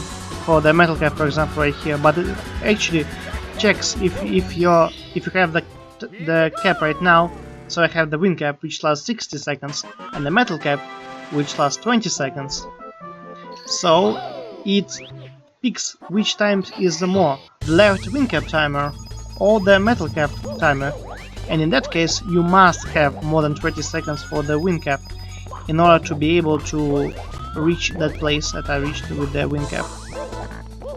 for the metal cap, for example, right here, but it actually checks if you have the cap right now. So I have the wing cap, which lasts 60 seconds, and the metal cap, which lasts 20 seconds. So it picks which time is the more, the left wing cap timer or the metal cap timer, and in that case you must have more than 20 seconds for the wing cap in order to be able to reach that place that I reached with the wing cap.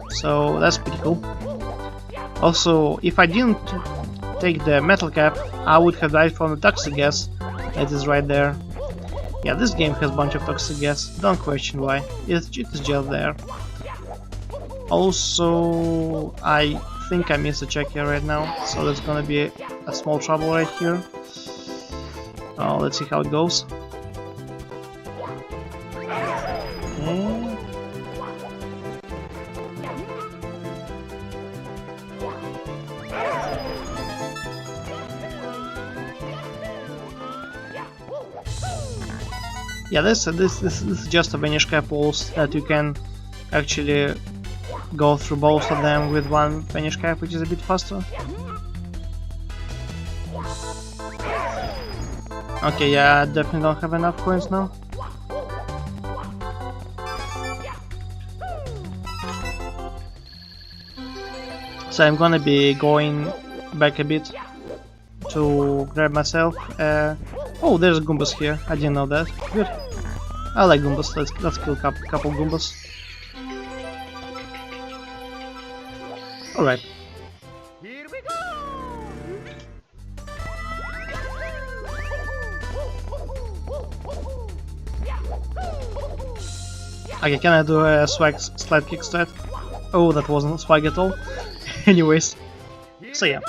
So that's pretty cool. Also, if I didn't take the metal cap, I would have died from the toxic gas that is right there. Yeah, this game has a bunch of toxic gas, don't question why, it is just there. Also, I think I missed a check here right now, so there's gonna be a small trouble right here. Let's see how it goes. Yeah, this is just a vanish cap walls that you can actually go through both of them with one vanish cap, which is a bit faster. Okay, yeah, I definitely don't have enough coins now. So I'm gonna be going back a bit to grab myself. Oh, there's Goombas here. I didn't know that. Good. I like Goombas. Let's kill a couple Goombas. Alright. Here we go. Okay, can I do a swag slide kick strat? Oh, that wasn't swag at all. Anyways. So yeah.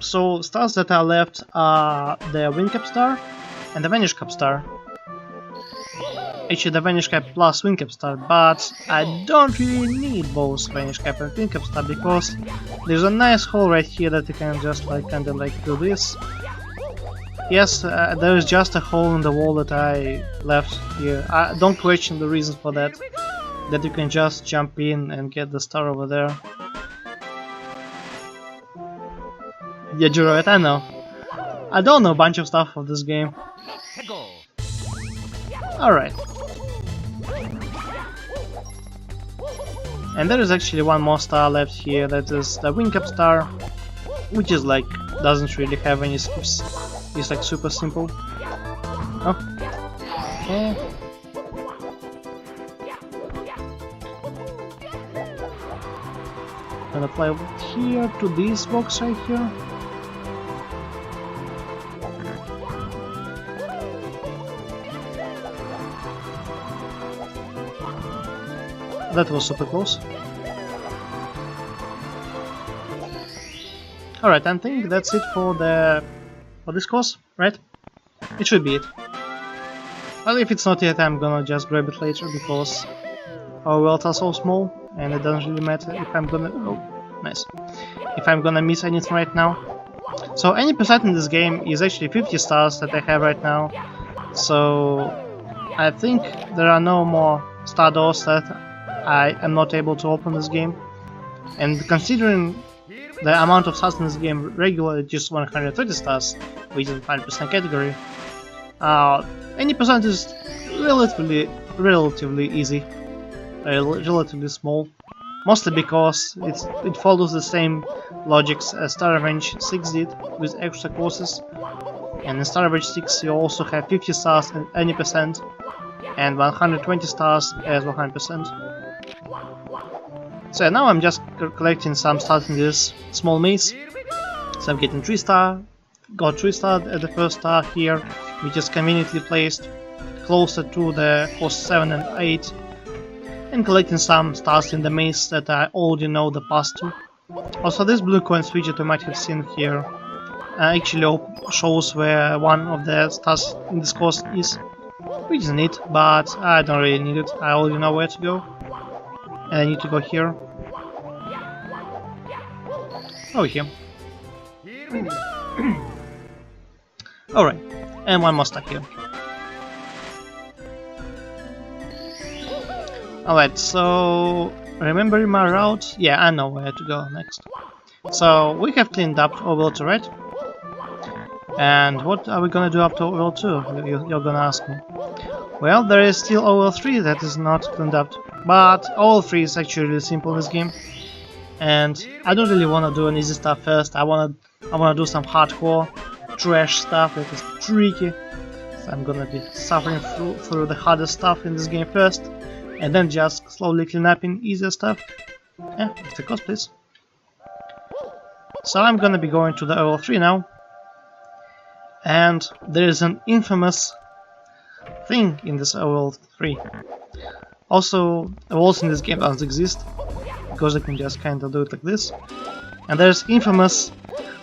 So stars that are left are the Wing Cap star and the Vanish Cap star. Actually, the Vanish Cap plus Wing Cap star, but I don't really need both Vanish Cap and Wing Cap star because there's a nice hole right here that you can just like kind of like do this. Yes, there is just a hole in the wall that I left here. I don't question the reason for that. That you can just jump in and get the star over there. Yeah, you're right, I know. I don't know a bunch of stuff of this game. Alright. And there is actually one more star left here, that is the Wing Cap star, which is like, doesn't really have any skips. It's like super simple. Oh. Okay. Gonna apply over here to this box right here. That was super close. Alright, I think that's it for this course, right? It should be it. Well, if it's not yet, I'm gonna just grab it later because our worlds are so small and it doesn't really matter if I'm gonna... oh, nice. If I'm gonna miss anything right now. So any percent in this game is actually 50 stars that I have right now. So I think there are no more star doors that I am not able to open this game. And considering the amount of stars in this game regularly just 130 stars, which is 5% category, any percent is relatively easy, relatively small, mostly because it follows the same logics as Star Revenge 6 did with extra courses. And in Star Revenge 6 you also have 50 stars at any percent and 120 stars as 100%. So now I'm just collecting some stars in this small maze. So I'm getting 3 star, got 3 stars at the first star here, which is conveniently placed closer to the course 7 and 8, and collecting some stars in the maze that I already know the path to. Also, this blue coins widget you might have seen here actually shows where one of the stars in this course is, which is neat, but I don't really need it. I already know where to go. And I need to go here. Over here. Alright, and one more stack here. Alright, so remembering my route, yeah, I know where to go next. So we have cleaned up Overworld 2, right? And what are we gonna do after Overworld 2? You're gonna ask me. Well, there is still Overworld 3 that is not cleaned up, but Overworld 3 is actually really simple in this game. And I don't really wanna do an easy stuff first. I wanna do some hardcore trash stuff that is tricky. So I'm gonna be suffering through the hardest stuff in this game first, and then just slowly clean up in easier stuff. Yeah, it's the cost, please. So I'm gonna be going to the Overworld 3 now. And there is an infamous thing in this Overworld 3. Also, walls in this game doesn't exist, because I can just kinda do it like this. And there's infamous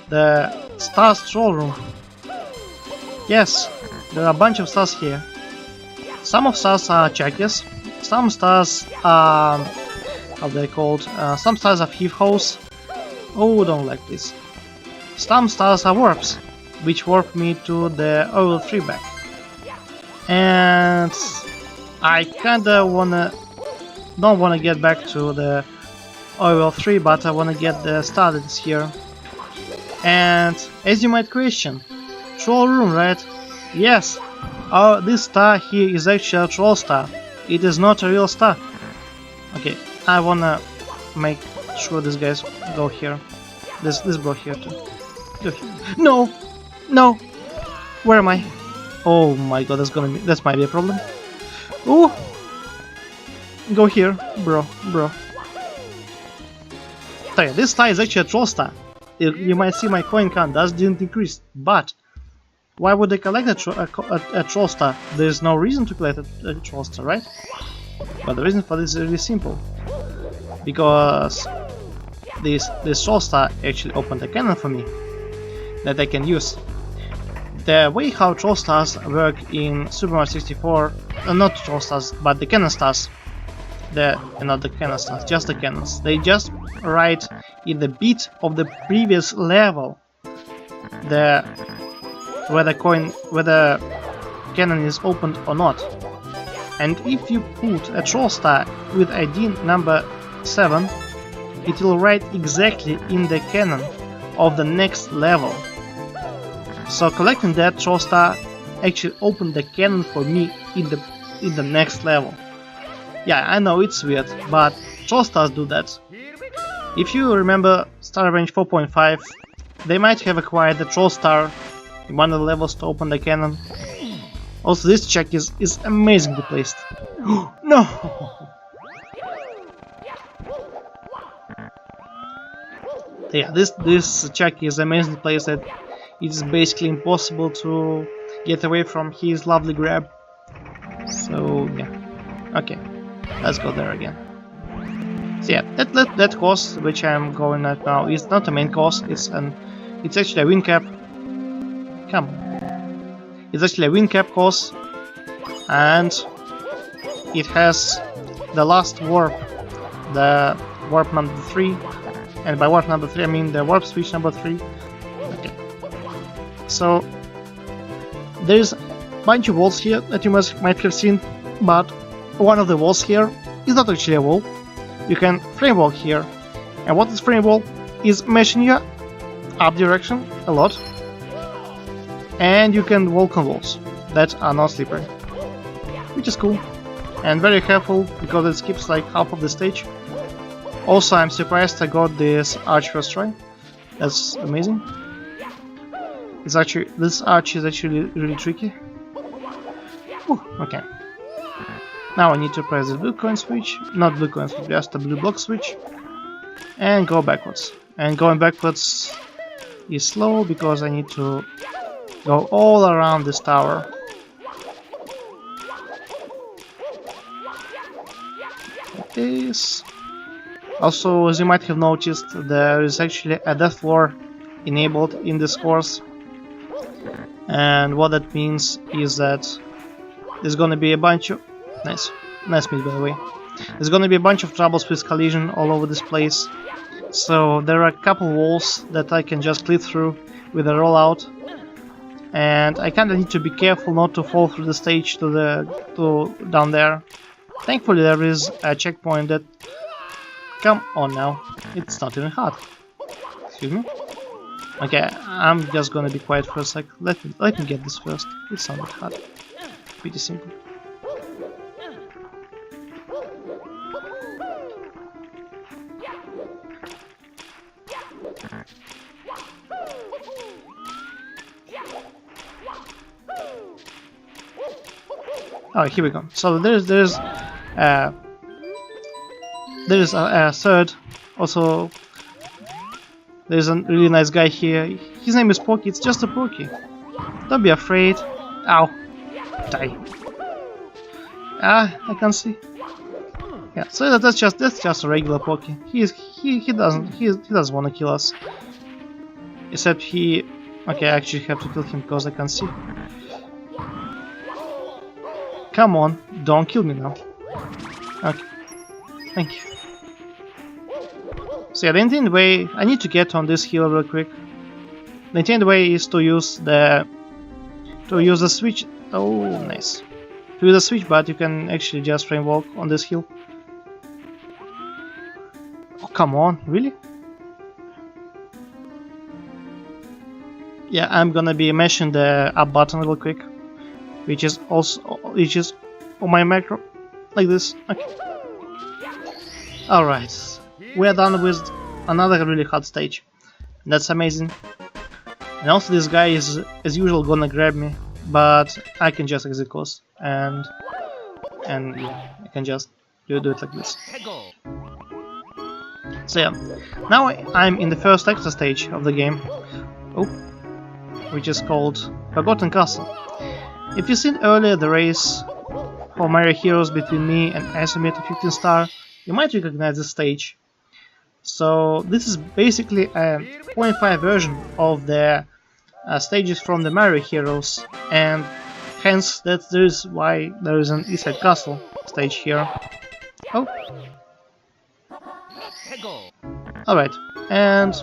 the Star Stroll Room. Yes, there are a bunch of stars here. Some of stars are checkers, some stars are... how they're called? Some stars are thief holes. Oh, don't like this. Some stars are warps, which warp me to the Aglab2 back. And I kinda don't wanna get back to the Aglab2, but I wanna get the star that is here. And as you might question, troll room, right? Yes, this star here is actually a troll star. It is not a real star. Okay, I wanna make sure these guys go here. This bro here too. Go here. No, no. Where am I? Oh my god, that might be a problem. Ooh. Go here, bro. So yeah, this star is actually a troll star. You might see my coin count didn't increase, but why would I collect a troll star? There's no reason to collect a troll star, right? But the reason for this is really simple. Because this troll star actually opened a cannon for me that I can use. The way how troll stars work in Super Mario 64, not troll stars, but the cannon stars. Not the cannon stars, just the cannons. They just right in the bit of the previous level, where the cannon is opened or not. And if you put a troll star with ID number 7, it will write exactly in the cannon of the next level. So collecting that troll star actually opened the cannon for me in the next level. Yeah, I know it's weird, but troll stars do that. If you remember Star Range 4.5, they might have acquired the troll star in one of the levels to open the cannon. Also, this check is amazingly placed. No! Yeah, this check is amazingly placed that it's basically impossible to get away from his lovely grab. So yeah, okay, let's go there again. So yeah, that course which I'm going at now is not a main course. It's actually a win cap. Come on. It's actually a win cap course, and it has the last warp, the warp number 3, and by warp number 3 I mean the warp switch number 3. Okay. So there's a bunch of walls here that you might have seen, but one of the walls here is not actually a wall. You can frame walk here, and what is frame walk is mashing your up direction a lot, and you can walk on walls that are not slippery, which is cool and very helpful because it skips like half of the stage. Also, I'm surprised I got this arch first try. That's amazing. This arch is actually really tricky. Whew, okay. Now I need to press the blue coin switch, not blue coin switch, just the blue block switch, and go backwards. And going backwards is slow because I need to go all around this tower. Like this. Also, as you might have noticed, there is actually a death floor enabled in this course. And what that means is that there's gonna be a bunch of... Nice meat, by the way. There's gonna be a bunch of troubles with collision all over this place. So there are a couple walls that I can just clip through with a rollout. And I kinda need to be careful not to fall through the stage to down there. Thankfully there is a checkpoint that... Come on now, it's not even hard. Excuse me? Okay, I'm just gonna be quiet for a sec. Let me get this first. It's not that hard. Pretty simple. Oh, here we go. So there's a third. Also, there's a really nice guy here. His name is Porky. It's just a Porky. Don't be afraid. Ow! Die. Ah, I can't see. Yeah. So that's just a regular Porky. He doesn't want to kill us. Except he Okay, I actually have to kill him because I can't see. Come on, don't kill me now. Okay, thank you. So yeah, the intended way, I need to get on this hill real quick. The intended way is to use the switch. Oh, nice. To use the switch, but you can actually just frame walk on this hill. Oh, come on, really? Yeah, I'm gonna be mashing the up button real quick, which is on my macro, like this. Okay. All right, we're done with another really hard stage. That's amazing. And also, this guy is, as usual, gonna grab me, but I can just exit course and yeah, I can just do it like this. So yeah, now I'm in the first extra stage of the game. Oh. Which is called Forgotten Castle. If you've seen earlier the race for Mario Heroes between me and Isometer 15 Star, you might recognize this stage. So this is basically a 0.5 version of the stages from the Mario Heroes, and hence that is why there is an East Side Castle stage here. Oh. Alright, and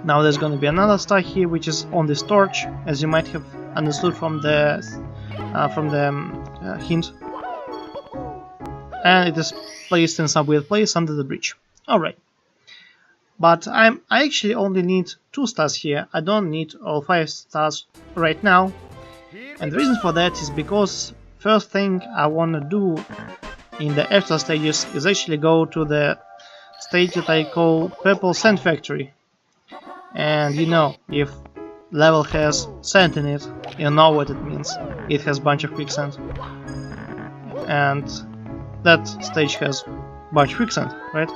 now there's going to be another star here, which is on this torch, as you might have understood from the hint, and it is placed in some weird place under the bridge. All right, but I actually only need 2 stars here. I don't need all 5 stars right now, and the reason for that is because first thing I want to do in the extra stages is actually go to the stage that I call Purple Sand Factory. And you know, if level has sand in it, you know what it means. It has a bunch of quicksand. And that stage has a bunch of quicksand, right?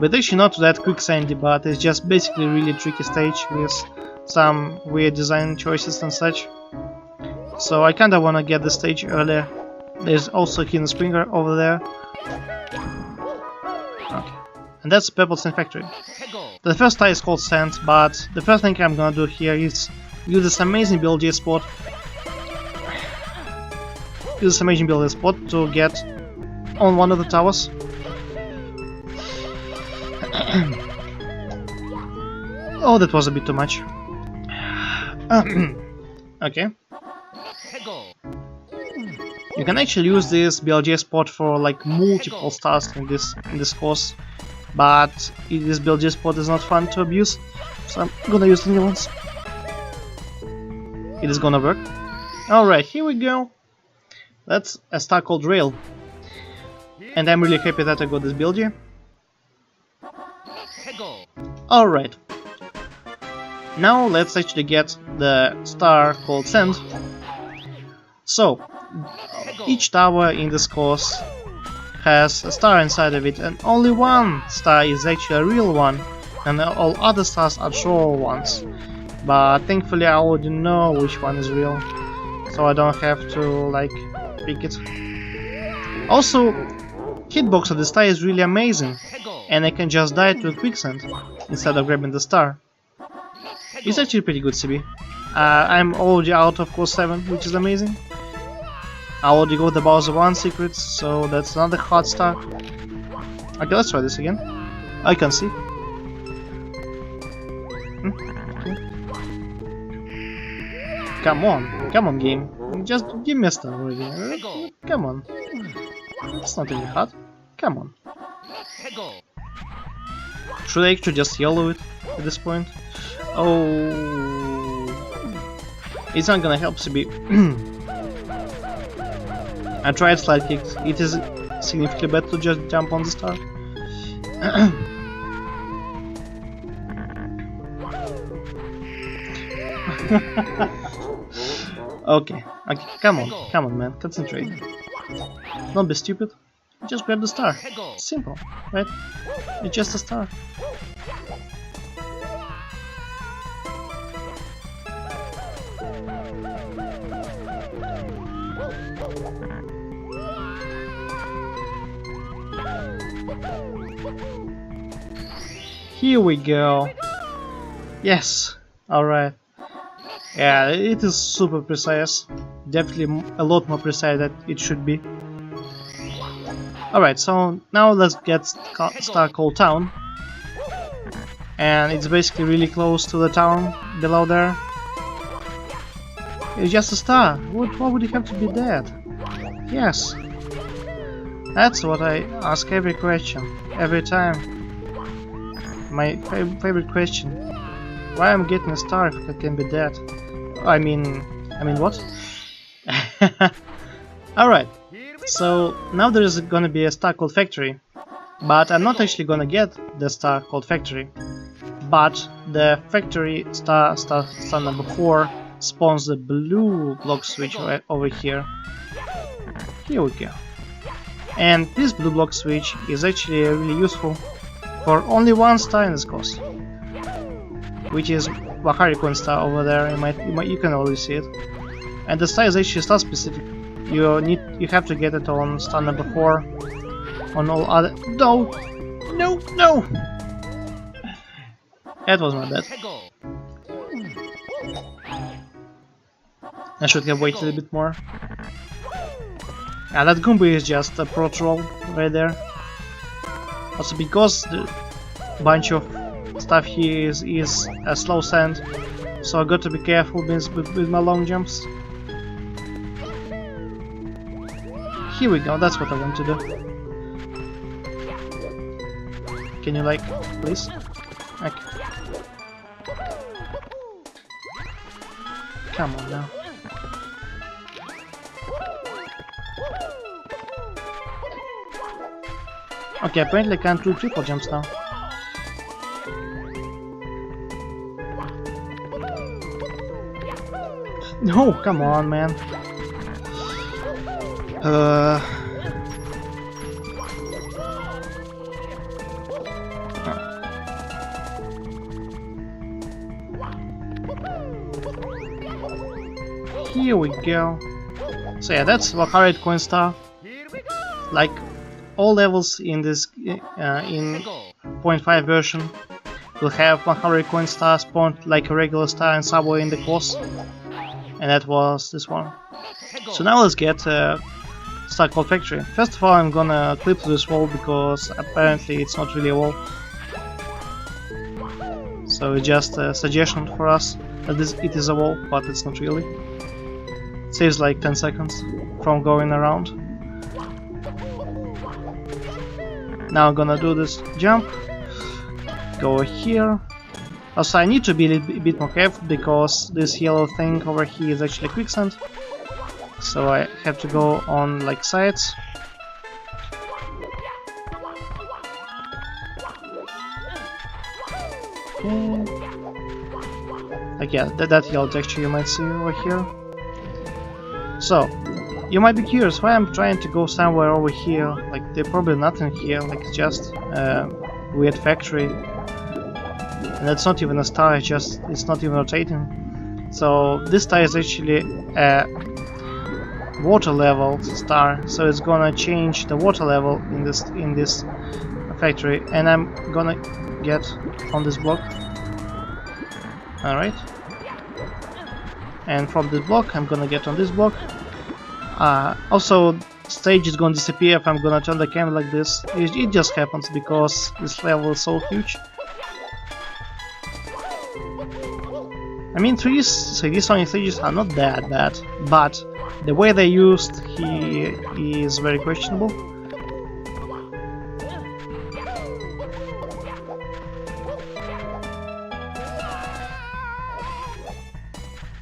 But actually not that quicksandy, but it's just basically a really tricky stage with some weird design choices and such. So I kinda wanna get the stage earlier. There's also a hidden springer over there. Okay. And that's Purple Sand Factory. The first star is called Sand, but the first thing I'm gonna do here is use this amazing BLG spot. Use this amazing BLG spot to get on one of the towers. Oh, that was a bit too much. Okay. You can actually use this BLG spot for like multiple stars in this course. But this BLG spot is not fun to abuse, so I'm gonna use the new ones. It is gonna work. Alright, here we go. That's a star called Rail. And I'm really happy that I got this BLG. Alright. Now let's actually get the star called Sand. So, each tower in this course has a star inside of it, and only one star is actually a real one, and all other stars are troll ones. But thankfully I already know which one is real, so I don't have to like pick it. Also, hitbox of the star is really amazing, and I can just die to a quicksand instead of grabbing the star. It's actually pretty good CB. I'm already out of course 7, which is amazing. I already got the Bowser 1 secrets, so that's another hard star. Okay, let's try this again. I can see. Okay. Come on game. Just give me a star already. Come on. It's not really hard. Come on. Should I actually just yellow it at this point? Oh, it's not gonna help CB. I tried slide kicks. It is significantly better to just jump on the star. Okay, come on man, concentrate. Don't be stupid. Just grab the star. Simple, right? It's just a star. Here we go. Yes. Alright. Yeah, it is super precise. Definitely a lot more precise than it should be. Alright, so now let's get Star called Town. And it's basically really close to the town below there. It's just a star. Why would it have to be dead? Yes. That's what I ask every question, every time. My favorite question. Why I'm getting a star if it can be dead? I mean what? Alright, so now there is gonna be a star called Factory, but I'm not actually gonna get the star called Factory, but the Factory star number 4 spawns the blue block switch right over here. Here we go. And this blue block switch is actually really useful for only one star in this course, which is Bahari Coin Star over there. You can already see it. And the star is actually star specific. You have to get it on star number 4. On all other no. That was my bad. I should have waited a bit more. Yeah, that Goomba is just a pro troll right there. Also because the bunch of stuff here is a slow sand, so I got to be careful with my long jumps. Here we go, that's what I want to do. Can you like, please? Okay. Come on now. Okay, apparently I can't do triple jumps now. No, come on, man. Here we go. So yeah, that's Bahari Coin Star. Like all levels in this in 0.5 version will have Bahari Coin Star spawned like a regular star in somewhere in the course, and that was this one. So now let's get Star called Factory. First of all, I'm gonna clip this wall because apparently it's not really a wall. So it's just a suggestion for us that it is a wall, but it's not really. It saves like 10 seconds from going around. Now I'm gonna do this jump, go here. Also I need to be a bit more careful because this yellow thing over here is actually quicksand. So I have to go on like sides. Okay. Like yeah, that yellow texture you might see over here. So, you might be curious why I'm trying to go somewhere over here. Like there's probably nothing here, like it's just a weird factory. And that's not even a star, it's not even rotating. So this star is actually a water level star, so it's gonna change the water level in this factory, and I'm gonna get on this block. Alright. And from this block I'm gonna get on this block. Also stage is gonna disappear if I'm gonna turn the camera like this. It just happens because this level is so huge. I mean these Sonic stages are not that bad, but the way they're used here is very questionable.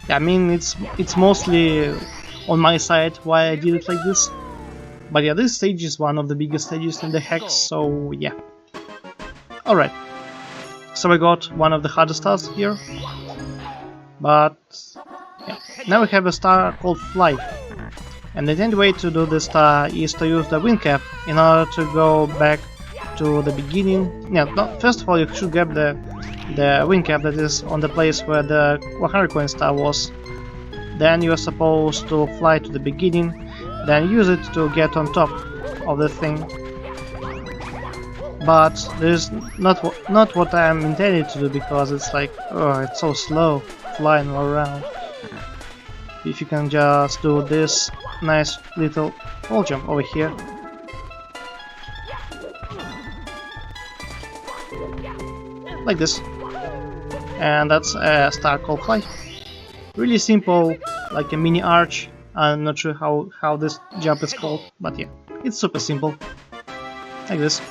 I mean it's mostly on my side why I did it like this. But yeah, this stage is one of the biggest stages in the hex, so yeah. Alright. So I got one of the hardest stars here. But yeah. Now we have a star called Fly. And the intended way to do this star is to use the wind cap in order to go back to the beginning. Yeah, first of all you should grab the wind cap that is on the place where the Bahari Coin Star was. Then you are supposed to fly to the beginning, then use it to get on top of the thing. But this is not what I am intended to do because it's like, oh, it's so slow flying all around. if you can just do this nice little wall jump over here. Like this. And that's a star called fly. Really simple, like a mini arch. I'm not sure how this jump is called, but yeah, it's super simple. Like this.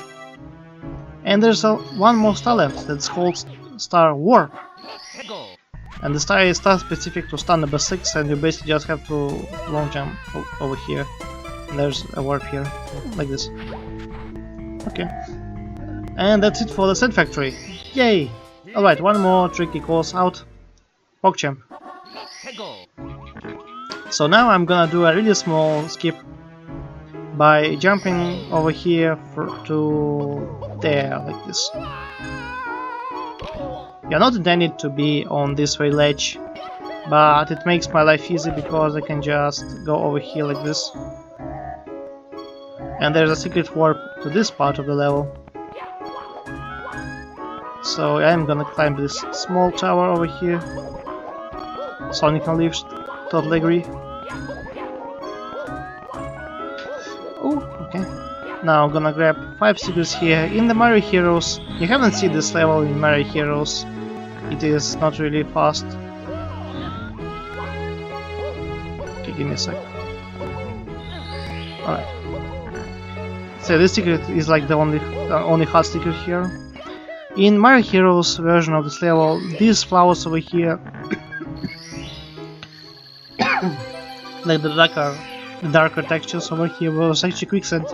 And there's one more star left that's called Star Warp. And the star is star specific to star number 6, and you basically just have to long jump over here. And there's a warp here, like this. Okay. And that's it for the Sand Factory. Yay! Alright, one more trick equals out. PogChamp. So now I'm gonna do a really small skip by jumping over here to there, like this. You're not intended to be on this very ledge, but it makes my life easy because I can just go over here like this. And there's a secret warp to this part of the level. So I'm gonna climb this small tower over here. Sonic and Leaves, totally agree. Oh, okay. Now I'm gonna grab 5 secrets here. In the Mario Heroes, you haven't seen this level in Mario Heroes. It is not really fast. Okay, give me a sec. Alright. So this secret is like the only hard secret here. In Mario Heroes version of this level, these flowers over here, like the darker textures over here, was actually quicksand.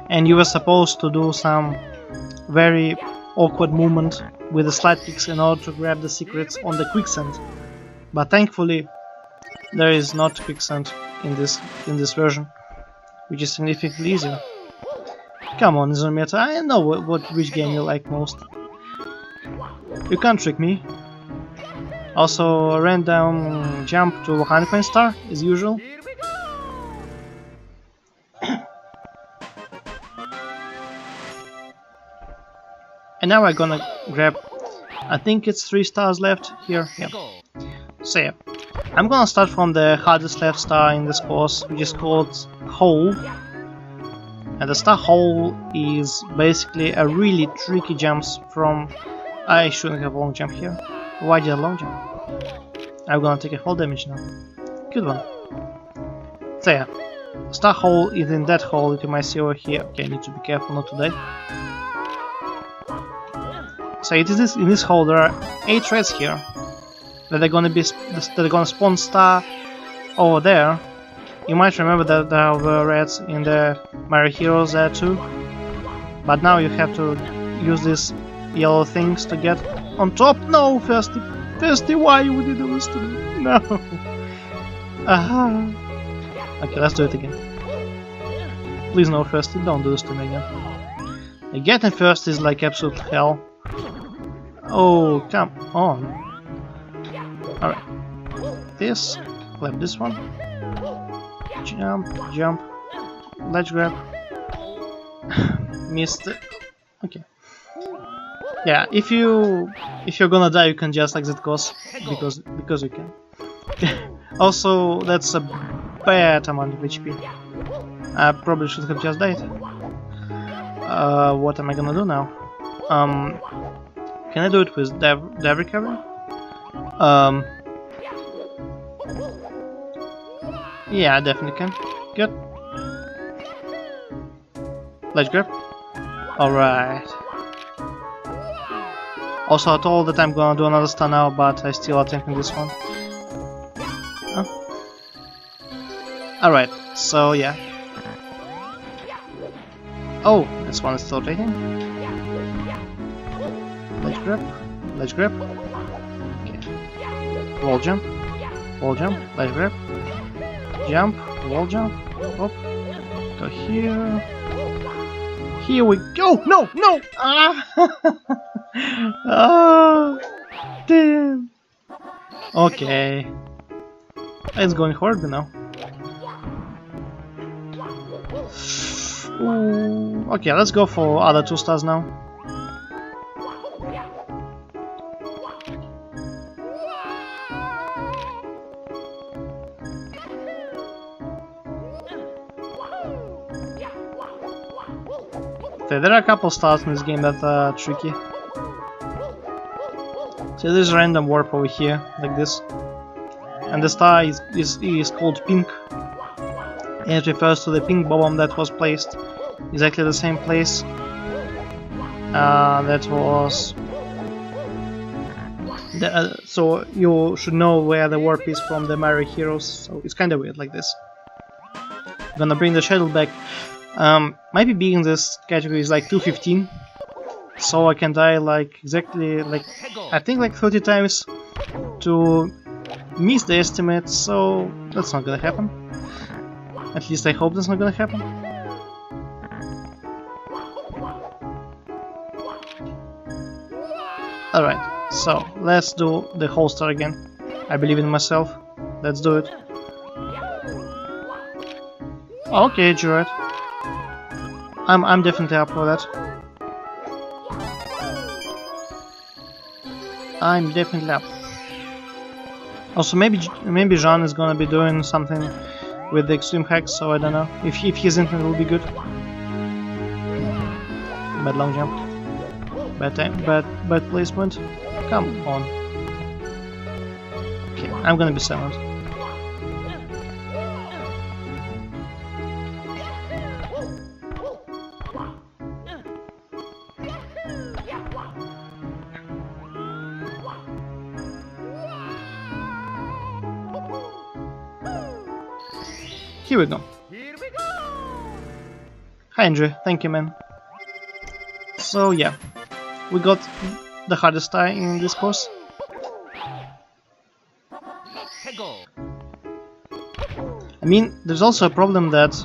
And you were supposed to do some very awkward movement with the slide kicks in order to grab the secrets on the quicksand. But thankfully, there is not quicksand in this version, which is significantly easier. Come on, Isometer, I know which game you like most. You can't trick me. Also, a random jump to Honeycomb Star, as usual. And now I'm gonna grab, I think it's 3 stars left here. Yeah. So yeah, I'm gonna start from the hardest left star in this course, which is called Hole. And the star hole is basically a really tricky jump from... I shouldn't have long jump here. Why did I long jump? I'm gonna take a fall damage now. Good one. So yeah, star hole is in that hole that you might see over here. Okay, I need to be careful not to die. So it is in this hole there are 8 reds here that are gonna spawn star over there. You might remember that there were reds in the Mario Heroes there too, but now you have to use these yellow things to get on top. No, Thirsty, why would you do this to me? No. Aha. Okay, let's do it again. Please no, Thirsty, don't do this to me again. Getting first is like absolute hell. Oh, come on. Alright. This, grab this one. Jump, ledge grab. Missed it. Okay. Yeah, if you're gonna die, you can just exit course because you can. Also, that's a bad amount of HP. I probably should have just died. What am I gonna do now? Can I do it with dev recovery? Yeah, I definitely can. Good. Ledge grab. Alright. Also, I told that I'm gonna do another star now, but I still attempting this one. Oh. Alright, so yeah. Oh, this one is still taking. Ledge grab. Ledge grab. Okay. Wall jump. Wall jump. Ledge grab. Jump, wall jump, up, go here. Here we go! No, no! Ah! Oh, damn. Okay. It's going horribly now. Ooh. Okay, let's go for other 2 stars now. Okay, there are a couple stars in this game that are tricky. So there's a random warp over here, like this. And the star is called pink. It refers to the pink bomb that was placed exactly the same place. That was... so you should know where the warp is from the Mario Heroes, so it's kinda weird like this. I'm gonna bring the shadow back. Maybe being this category is like 215, so I can die like exactly like I think like 30 times to miss the estimate, so that's not gonna happen. At least I hope that's not gonna happen. Alright, so let's do the whole star again. I believe in myself. Let's do it. Okay, Jared. I'm definitely up for that. I'm definitely up. Also, maybe Jean is gonna be doing something with the extreme hacks, so I don't know. If he's in, it will be good. Bad long jump. Bad time. Bad placement. Come on. Okay, I'm gonna be silent. Here we go. Hi Andrew, thank you man. So yeah, we got the hardest star in this course. I mean, there's also a problem that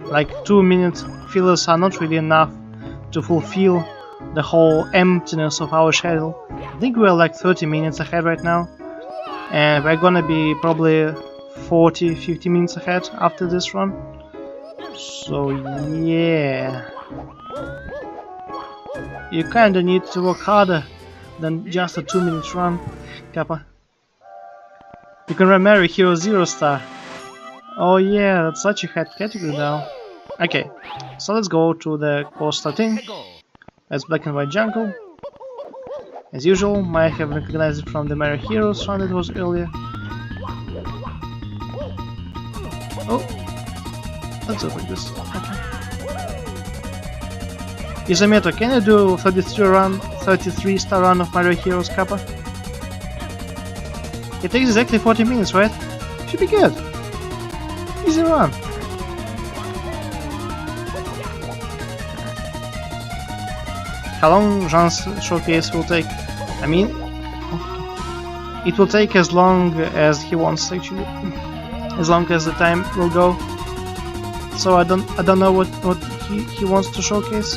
like 2-minute fillers are not really enough to fulfill the whole emptiness of our schedule. I think we're like 30 minutes ahead right now, and we're gonna be probably 40-50 minutes ahead after this run. So yeah, you kinda need to work harder than just a 2-minute run, Kappa. You can run Mario Hero 0 star. Oh yeah, that's such a hard category now. Okay, so let's go to the course 13. That's Black and White Jungle. As usual, might have recognized it from the Mario Heroes run that was earlier. Oh, let's open this. Okay. Isometo, can you do 33 star run of Mario Heroes Kappa? It takes exactly 40 minutes, right? Should be good. Easy run. How long Jean's showcase will take? I mean, it will take as long as he wants actually. As long as the time will go. So I don't know what he wants to showcase.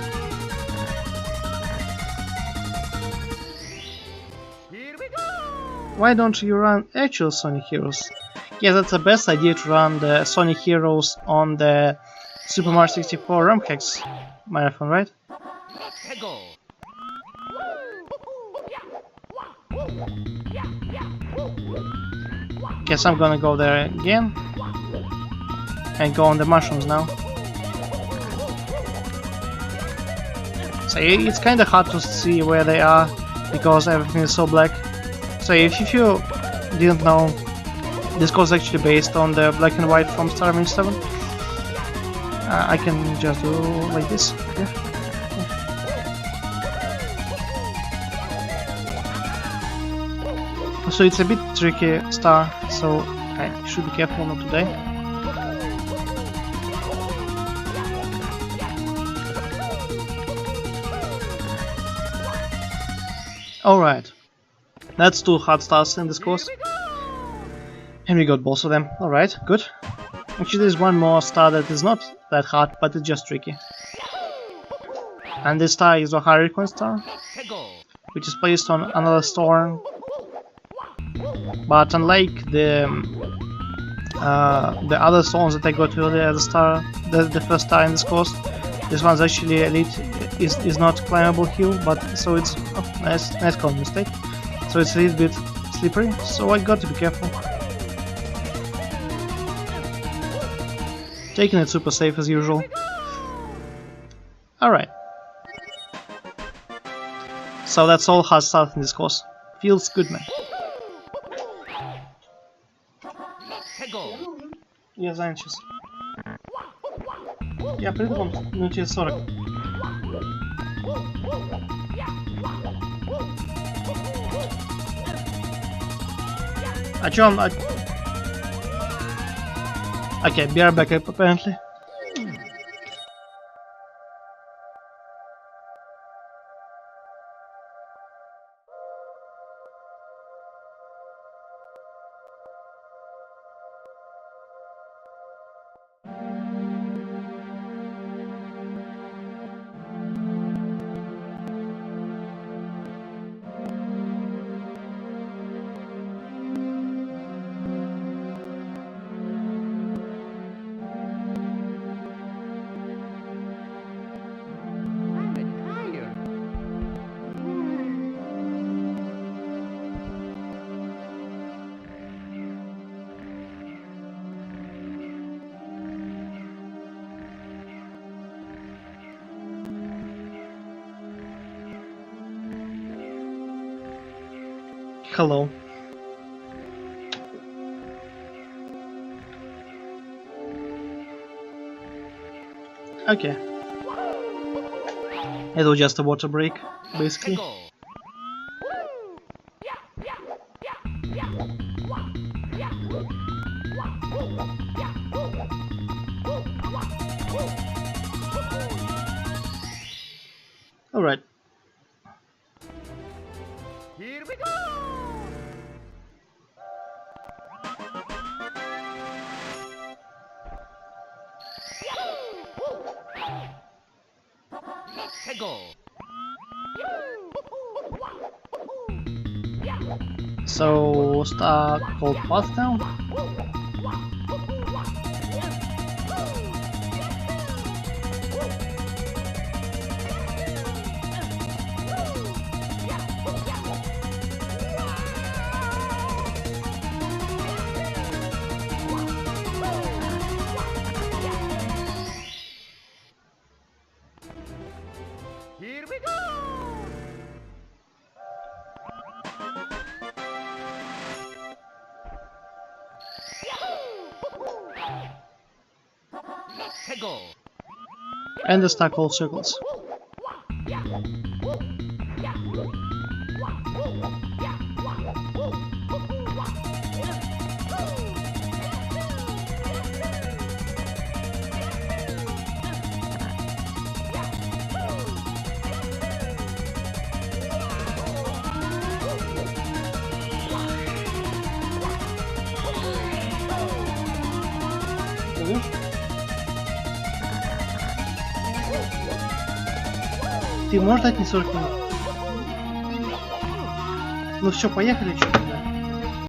Why don't you run actual Sonic Heroes? Yeah, that's the best idea to run the Sonic Heroes on the Super Mario 64 ROM hacks marathon, right? Guess I'm gonna go there again and go on the mushrooms now. So it's kinda hard to see where they are because everything is so black. So if you didn't know, this course is actually based on the black and white from SSRM 7. I can just do like this. Yeah. So it's a bit tricky star, so I should be careful not to die. Alright, that's 2 hard stars in this course. And we got both of them. Alright, good. Actually there's one more star that is not that hard, but it's just tricky. And this star is a high coin star, which is placed on another storm. But unlike the other stones that I got earlier as a star, the first star in this course, this one's actually elite. Is not climbable hill, but so it's nice common mistake. So it's a little bit slippery, so I got to be careful. Taking it super safe as usual. Alright. So that's all hard stuff in this course. Feels good, man. Я занят сейчас. Я приду вам минут через 40. А чё он... Okay, be right back apparently. Hello. Okay. It was just a water break, basically. Alright. Here we go! So, start cold path now? Here we go! And the stack all circles. Ты можешь дать мне 40 минут? Ну все, поехали, чё?